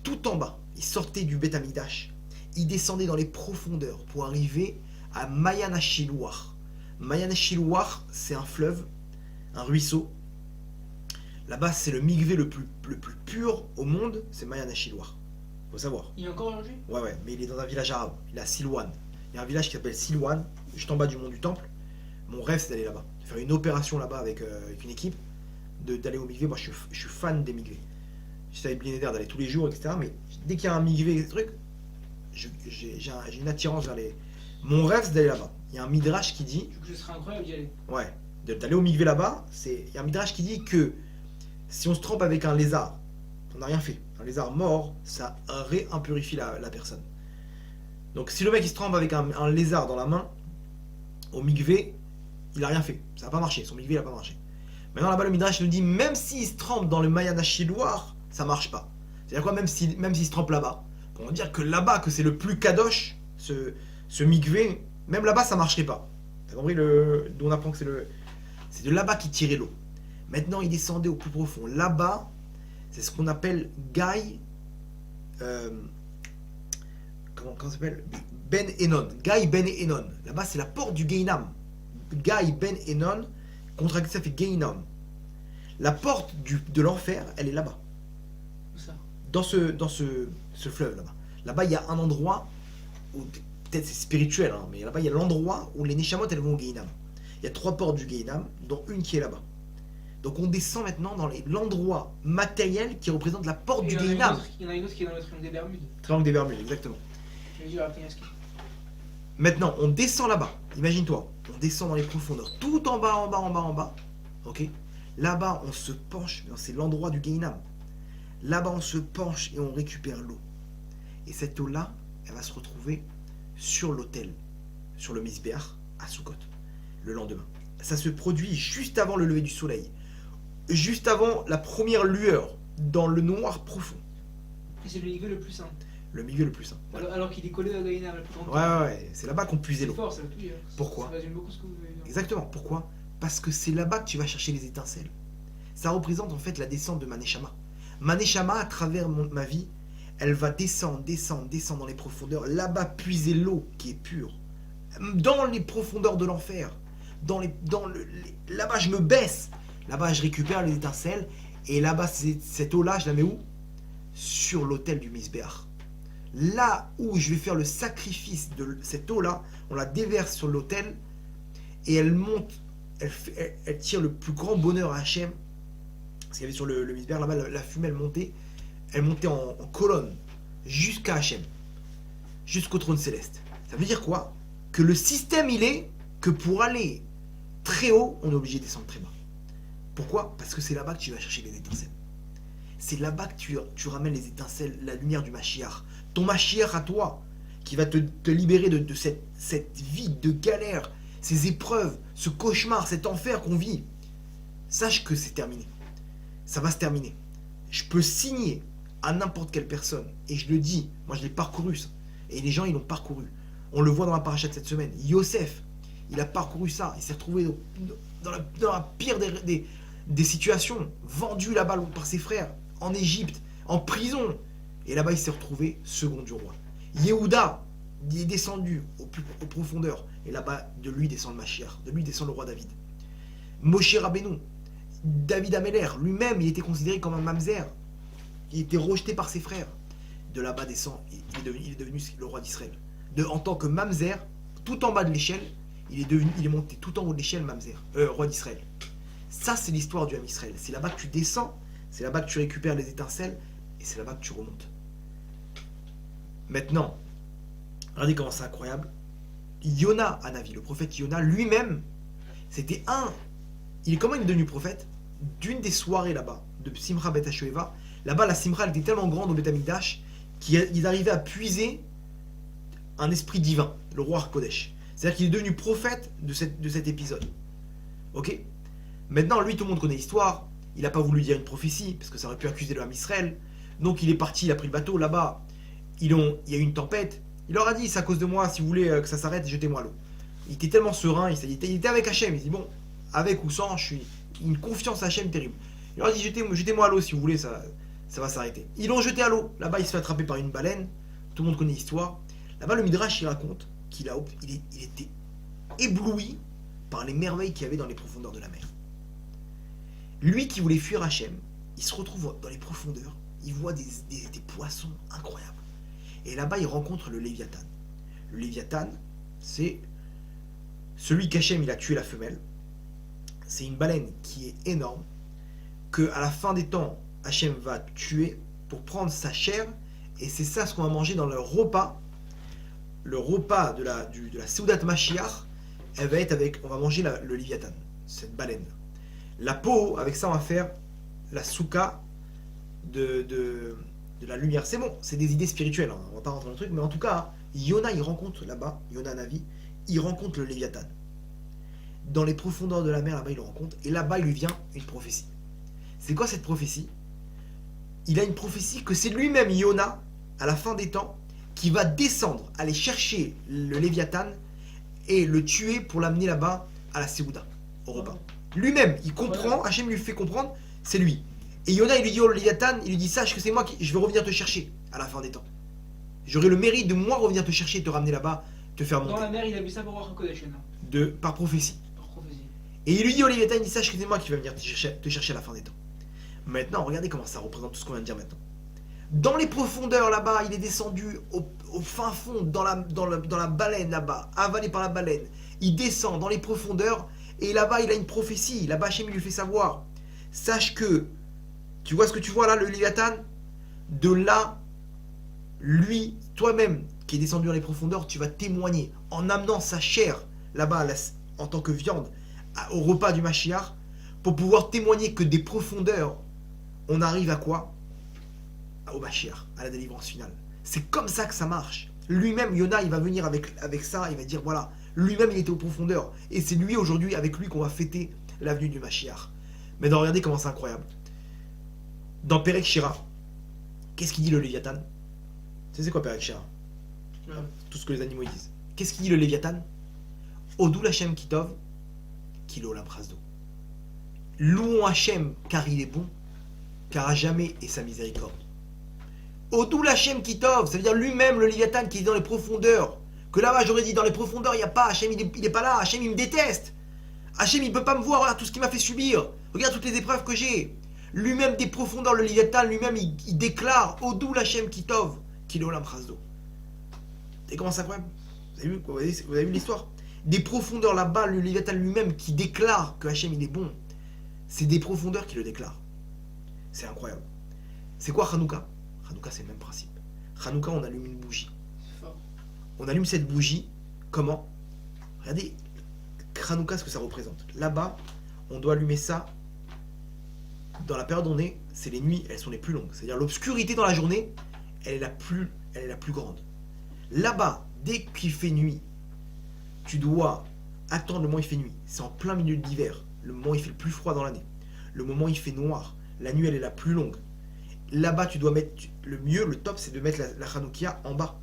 tout en bas. Ils sortaient du Beth Amikdash. Ils descendaient dans les profondeurs pour arriver à Mayan HaShiluach. Mayan HaShiluach, c'est un fleuve, un ruisseau. Là-bas, c'est le mikvé le plus pur au monde, c'est Mayan HaShiluach. Faut savoir. Il est encore aujourd'hui? Ouais, mais il est dans un village arabe. Il est à Silwan. Il y a un village qui s'appelle Silwan, juste en bas du mont du Temple. Mon rêve, c'est d'aller là-bas. De faire une opération là-bas avec une équipe, d'aller au mikvé. Moi, je suis fan des mikvés. J'essaie de d'aller tous les jours, etc. Mais dès qu'il y a un mikvé, des trucs, j'ai une attirance vers les. Mon rêve, c'est d'aller là-bas. Il y a un midrash qui dit. Ce serait incroyable d'y aller. Ouais, d'aller au mikvé là-bas. Il y a un midrash qui dit que si on se trompe avec un lézard, on n'a rien fait. Un lézard mort, ça réimpurifie la personne. Donc si le mec il se trempe avec un lézard dans la main, au mikvé, il n'a rien fait. Ça n'a pas marché. Son mikvé n'a pas marché. Maintenant là-bas, le midrash nous dit, même s'il se trempe dans le Mayan HaShiluach, ça marche pas. C'est-à-dire quoi? Même s'il se trempe là-bas. Pour dire que là-bas, que c'est le plus kadosh, ce mikvé, même là-bas, ça marcherait pas. T'as compris d'où on apprend que c'est de là-bas qu'il tirait l'eau. Maintenant, il descendait au plus profond. Là-bas, c'est ce qu'on appelle Gaï. Comment ça s'appelle? Ben Enon. Gaï Ben Enon. Là-bas, c'est la porte du Gehinam. Gaï Ben Enon, contracté, ça fait Gehinam. La porte de l'enfer, elle est là-bas. Où ça? Dans ce fleuve là-bas. Là-bas, il y a un endroit où, peut-être c'est spirituel, hein, mais là-bas, il y a l'endroit où les Neshamot, elles vont au Gehinam. Il y a 3 portes du Gehinam, dont une qui est là-bas. Donc on descend maintenant dans l'endroit matériel qui représente la porte du Gehinam. Il y en a une autre qui est dans le triangle des Bermudes. Triangle des Bermudes, exactement. Je vais dire à Pinyaski. Maintenant, on descend là-bas. Imagine-toi, on descend dans les profondeurs, tout en bas. Ok. Là-bas, on se penche, c'est l'endroit du Gehinam. Là-bas, on se penche et on récupère l'eau. Et cette eau-là, elle va se retrouver sur l'autel, sur le Misbéach, à Sukkot, le lendemain. Ça se produit juste avant le lever du soleil, juste avant la première lueur, dans le noir profond. Et c'est le niveau le plus sain. Le milieu le plus sain. Voilà. Alors qu'il est collé à la Gaïna, la plus grande. Ouais, c'est là-bas qu'on puisait l'eau. C'est fort, ça va tout dire. Pourquoi? Ça résume beaucoup ce que vous avez dit. Exactement. Pourquoi? Parce que c'est là-bas que tu vas chercher les étincelles. Ça représente en fait la descente de ma Neshama. Ma Neshama, à travers ma vie, elle va descendre dans les profondeurs. Là-bas, puiser l'eau qui est pure. Dans les profondeurs de l'enfer. Là-bas, je me baisse. Là-bas, je récupère les étincelles. Et là-bas, cette eau-là, je la mets où? Sur l'autel du Misbéach. Là où je vais faire le sacrifice de cette eau-là, on la déverse sur l'autel et elle monte elle tire le plus grand bonheur à Hachem. Parce qu'il y avait sur le Misber, là-bas, la fumée, elle montait en colonne jusqu'à Hachem, jusqu'au trône céleste. Ça veut dire quoi? Que le système, il est que pour aller très haut, on est obligé de descendre très bas. Pourquoi? Parce que c'est là-bas que tu vas chercher les étincelles. C'est là-bas que tu ramènes les étincelles, la lumière du Mashiach. Ton Mashiach à toi, qui va te libérer de cette vie de galère, ces épreuves, ce cauchemar, cet enfer qu'on vit. Sache que c'est terminé. Ça va se terminer. Je peux signer à n'importe quelle personne, et je le dis, moi je l'ai parcouru ça, et les gens ils l'ont parcouru. On le voit dans la paracha de cette semaine. Yosef, il a parcouru ça, il s'est retrouvé dans la pire des situations, vendu là-bas par ses frères, en Égypte, en prison. Et là-bas, il s'est retrouvé second du roi. Yehuda, il est descendu aux profondeurs. Et là-bas, de lui descend le Mashiach, de lui descend le roi David. Moshe Rabbeinu, David Améler, lui-même, il était considéré comme un mamzer. Il était rejeté par ses frères. De là-bas descend, il est devenu le roi d'Israël. En tant que mamzer, tout en bas de l'échelle, il est monté tout en haut de l'échelle mamzer, roi d'Israël. Ça, c'est l'histoire du Ham Israël. C'est là-bas que tu descends, c'est là-bas que tu récupères les étincelles, et c'est là-bas que tu remontes. Maintenant, regardez comment c'est incroyable. Yona Hanavi, le prophète Yona, lui-même, c'était comment il est devenu prophète? D'une des soirées là-bas, de Simcha Bet HaShoeva. Là-bas, la Simcha, elle était tellement grande au Bet Amikdash qu'ils arrivaient à puiser un esprit divin, le roi Kodesh. C'est-à-dire qu'il est devenu prophète de cet épisode. Ok? Maintenant, lui, tout le monde connaît l'histoire. Il n'a pas voulu dire une prophétie, parce que ça aurait pu accuser le Ham Israël. Donc il est parti, il a pris le bateau. Là-bas, il y a eu une tempête. Il leur a dit, c'est à cause de moi, si vous voulez que ça s'arrête, jetez-moi à l'eau. Il était tellement serein, il était avec Hachem. Il dit, bon, avec ou sans, je suis une confiance à Hachem terrible. Il leur a dit, jetez-moi à l'eau, si vous voulez, ça va s'arrêter. Ils l'ont jeté à l'eau. Là-bas, il se fait attraper par une baleine. Tout le monde connaît l'histoire. Là-bas, le Midrash, il raconte qu'il était ébloui par les merveilles qu'il y avait dans les profondeurs de la mer. Lui qui voulait fuir Hachem, il se retrouve dans les profondeurs, il voit des poissons incroyables. Et là-bas, il rencontre le Léviathan. Le Léviathan, c'est celui qu'Hachem il a tué la femelle. C'est une baleine qui est énorme, que à la fin des temps, Hachem va tuer pour prendre sa chair, et c'est ça ce qu'on va manger dans le repas. Le repas de la Seudat Mashiach, elle va être on va manger le Léviathan, cette baleine. La peau, avec ça, on va faire la souka de la lumière. C'est bon, c'est des idées spirituelles, hein. On va pas rentrer dans le truc, mais en tout cas, Yona, il rencontre là-bas, Yona Navi, il rencontre le Léviathan. Dans les profondeurs de la mer, là-bas, il le rencontre, et là-bas, il lui vient une prophétie. C'est quoi cette prophétie? Il a une prophétie que c'est lui-même, Yona, à la fin des temps, qui va descendre, aller chercher le Léviathan et le tuer pour l'amener là-bas à la Séouda, au repas. Lui-même, il comprend, Hachem lui fait comprendre, c'est lui. Et Yona, il lui dit au Léviathan, il lui dit, sache que c'est moi je vais revenir te chercher à la fin des temps. J'aurai le mérite de moi revenir te chercher et te ramener là-bas, te faire monter. Dans la mer, il a vu ça pour voir Kodesh, par prophétie. par prophétie. Et il lui dit au Léviathan, il dit, sache que c'est moi qui vais venir te chercher à la fin des temps. Maintenant, regardez comment ça représente tout ce qu'on vient de dire maintenant. Dans les profondeurs là-bas, il est descendu au fin fond, dans la baleine là-bas, avalé par la baleine. Il descend dans les profondeurs, et là-bas, il a une prophétie. Là-bas, Hachem lui fait savoir, sache que, tu vois ce que tu vois là, le Léviathan? De là, lui, toi-même, qui est descendu dans les profondeurs, tu vas témoigner en amenant sa chair là-bas, en tant que viande, au repas du Mashiach, pour pouvoir témoigner que des profondeurs, on arrive à quoi? Au Mashiach, à la délivrance finale. C'est comme ça que ça marche. Lui-même, Yona, il va venir avec ça, il va dire, voilà, lui-même, il était aux profondeurs. Et c'est lui, aujourd'hui, avec lui, qu'on va fêter l'avenue du Mashiach. Mais regardez comment c'est incroyable. Dans Perek Shira, qu'est-ce qu'il dit le Léviathan? C'est quoi Perek Shira? Tout ce que les animaux ils disent. Qu'est-ce qu'il dit le Léviathan? Odou Hashem Kitov, Kilo Lamprasdo. Louons Hachem car il est bon, car à jamais est sa miséricorde. Odou Hashem Kitov, ça veut dire lui-même le Léviathan qui est dans les profondeurs. Que là-bas j'aurais dit dans les profondeurs il n'y a pas, Hachem il est pas là, Hachem il me déteste. Hachem il peut pas me voir, regarde tout ce qu'il m'a fait subir. Regarde toutes les épreuves que j'ai. Lui-même des profondeurs, le Léviathan lui-même il déclare Odou Hashem Kitov, Kilo Lamprasdo. Et comment ça incroyable? Vous avez vu l'histoire? des profondeurs là-bas, le Léviathan lui-même qui déclare que Hachem il est bon, c'est des profondeurs qui le déclarent. C'est incroyable. C'est quoi Hanouka? Hanouka, c'est le même principe. Hanouka, on allume une bougie. Fort. On allume cette bougie, comment? Regardez, Hanouka, ce que ça représente. Là-bas, on doit allumer ça. Dans la période où on est, c'est les nuits, elles sont les plus longues. C'est-à-dire l'obscurité dans la journée, elle est la plus grande. Là-bas, dès qu'il fait nuit, tu dois attendre le moment où il fait nuit. C'est en plein milieu de l'hiver, le moment où il fait le plus froid dans l'année. Le moment où il fait noir, la nuit elle est la plus longue. Là-bas, tu dois mettre le mieux, le top, c'est de mettre la Hanoukia en bas.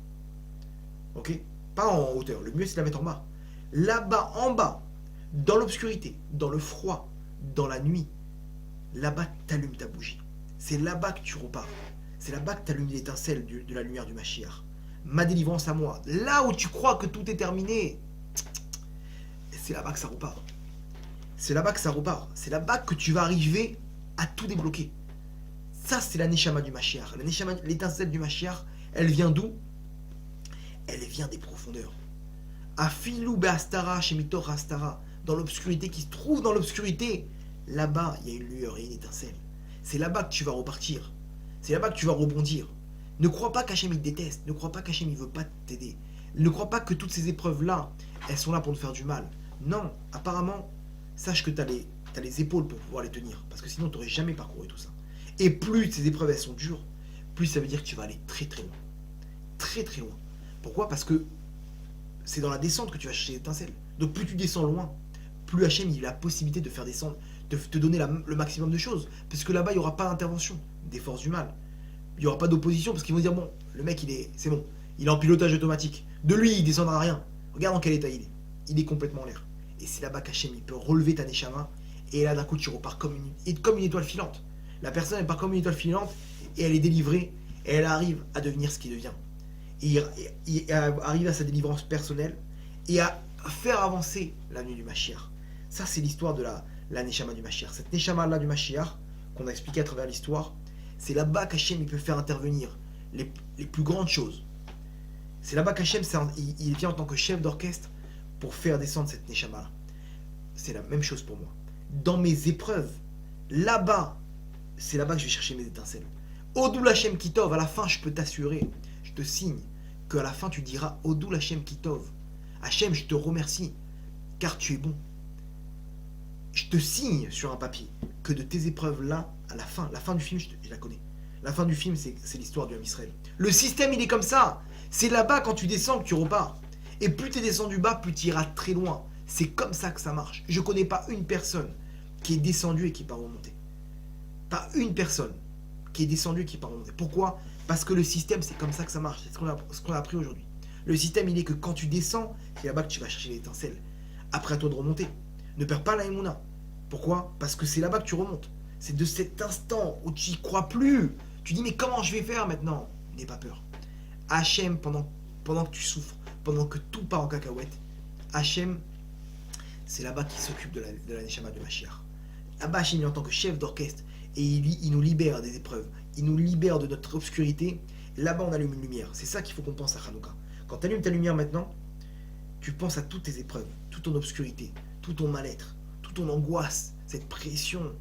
Ok? Pas en hauteur. Le mieux, c'est de la mettre en bas. Là-bas, en bas, dans l'obscurité, dans le froid, dans la nuit, là-bas, tu allumes ta bougie. C'est là-bas que tu repars. C'est là-bas que tu allumes l'étincelle de la lumière du Mashiach. Ma délivrance à moi. Là où tu crois que tout est terminé, c'est là-bas que ça repart. C'est là-bas que ça repart. C'est là-bas que tu vas arriver à tout débloquer. Ça, c'est la Neshama du Mashiach. La Neshama, l'étincelle du Mashiach, elle vient d'où? Elle vient des profondeurs. Afilou be'astara shemitor astara. Dans l'obscurité qui se trouve dans l'obscurité, là-bas, il y a une lueur et une étincelle. C'est là-bas que tu vas repartir. C'est là-bas que tu vas rebondir. Ne crois pas qu'Hachem il te déteste. Ne crois pas qu'Hachem il veut pas t'aider. Ne crois pas que toutes ces épreuves-là, elles sont là pour te faire du mal. Non, apparemment, sache que tu as les épaules pour pouvoir les tenir. Parce que sinon, tu n'aurais jamais parcouru tout ça. Et plus ces épreuves elles sont dures, plus ça veut dire que tu vas aller très très loin. Très très loin. Pourquoi? Parce que c'est dans la descente que tu vas chercher l'étincelle. Donc plus tu descends loin, plus Hachem il a la possibilité de faire descendre, de te donner le maximum de choses. Parce que là-bas, il n'y aura pas d'intervention des forces du mal. Il n'y aura pas d'opposition parce qu'ils vont dire bon, le mec c'est bon, il est en pilotage automatique. De lui, il descendra rien. Regarde dans quel état il est. Il est complètement en l'air. Et c'est là-bas qu'Hachem il peut relever ta Neshama. Et là d'un coup tu repars comme une étoile filante. La personne elle part comme une étoile filante et elle est délivrée et elle arrive à devenir ce qu'il devient. Et à arriver à sa délivrance personnelle et à faire avancer la nuit du Mashiach. Ça c'est l'histoire de la Neshama du Mashiach. Cette Neshama là du Mashiach qu'on a expliqué à travers l'histoire, c'est là-bas qu'Hachem il peut faire intervenir les plus grandes choses. C'est là-bas qu'Hachem il vient en tant que chef d'orchestre pour faire descendre cette Neshama là. C'est la même chose pour moi. Dans mes épreuves, là-bas, c'est là-bas que je vais chercher mes étincelles. Odou Lachem Kitov, à la fin, je peux t'assurer, je te signe, qu'à la fin, tu diras Odou Lachem Kitov. Hachem, je te remercie, car tu es bon. Je te signe sur un papier que de tes épreuves-là, à la fin du film, je la connais. La fin du film, c'est l'histoire du Ham Israël. Le système, il est comme ça. C'est là-bas, quand tu descends, que tu repars. Et plus tu es descendu bas, plus tu iras très loin. C'est comme ça que ça marche. Je ne connais pas une personne qui est descendue et qui n'est pas remontée. Pas une personne qui est descendue et qui n'est pas remontée. Pourquoi? Parce que le système, c'est comme ça que ça marche. C'est ce qu'on a appris aujourd'hui. Le système, il est que quand tu descends, c'est là-bas que tu vas chercher l'étincelle. Après, à toi de remonter. Ne perds pas la Emouna. Pourquoi? Parce que c'est là-bas que tu remontes. C'est de cet instant où tu n'y crois plus. Tu dis, mais comment je vais faire maintenant? N'aie pas peur. Hachem, pendant que tu souffres, pendant que tout part en cacahuète, Hachem, c'est là-bas qu'il s'occupe de la Neshama de Mashiach. Là-bas, Hachem, en tant que chef d'orchestre, et il nous libère des épreuves. Il nous libère de notre obscurité. Là-bas, on allume une lumière. C'est ça qu'il faut qu'on pense à Hanouka. Quand tu allumes ta lumière maintenant, tu penses à toutes tes épreuves, toute ton obscurité, tout ton mal-être, toute ton angoisse, cette pression.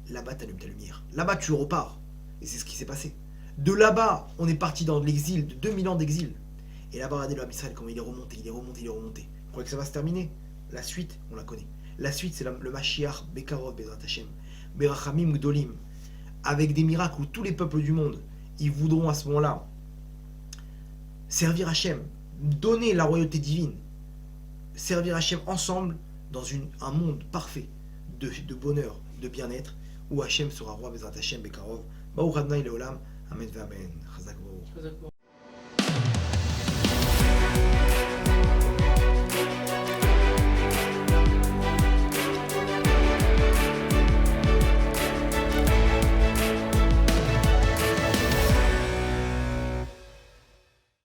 Là-bas, tu allumes ta lumière. Là-bas, tu repars. Et c'est ce qui s'est passé. De là-bas, on est parti dans l'exil, de 2000 ans d'exil. Et là-bas, regardez le Ham Israël, comment il est remonté, il est remonté, il est remonté. Vous croyez que ça va se terminer? La suite, on la connaît. La suite, c'est le Mashiach, Bekarov, Bezrat Hashem, Berachamim Gdolim, avec des miracles où tous les peuples du monde, ils voudront à ce moment-là servir Hachem, donner la royauté divine, servir Hachem ensemble dans un monde parfait de bonheur, de bien-être, où Hachem sera roi, Bezrat Hashem, Bekarov, Baruch Adonai Leolam, Amen Amen. Chazak Baruch.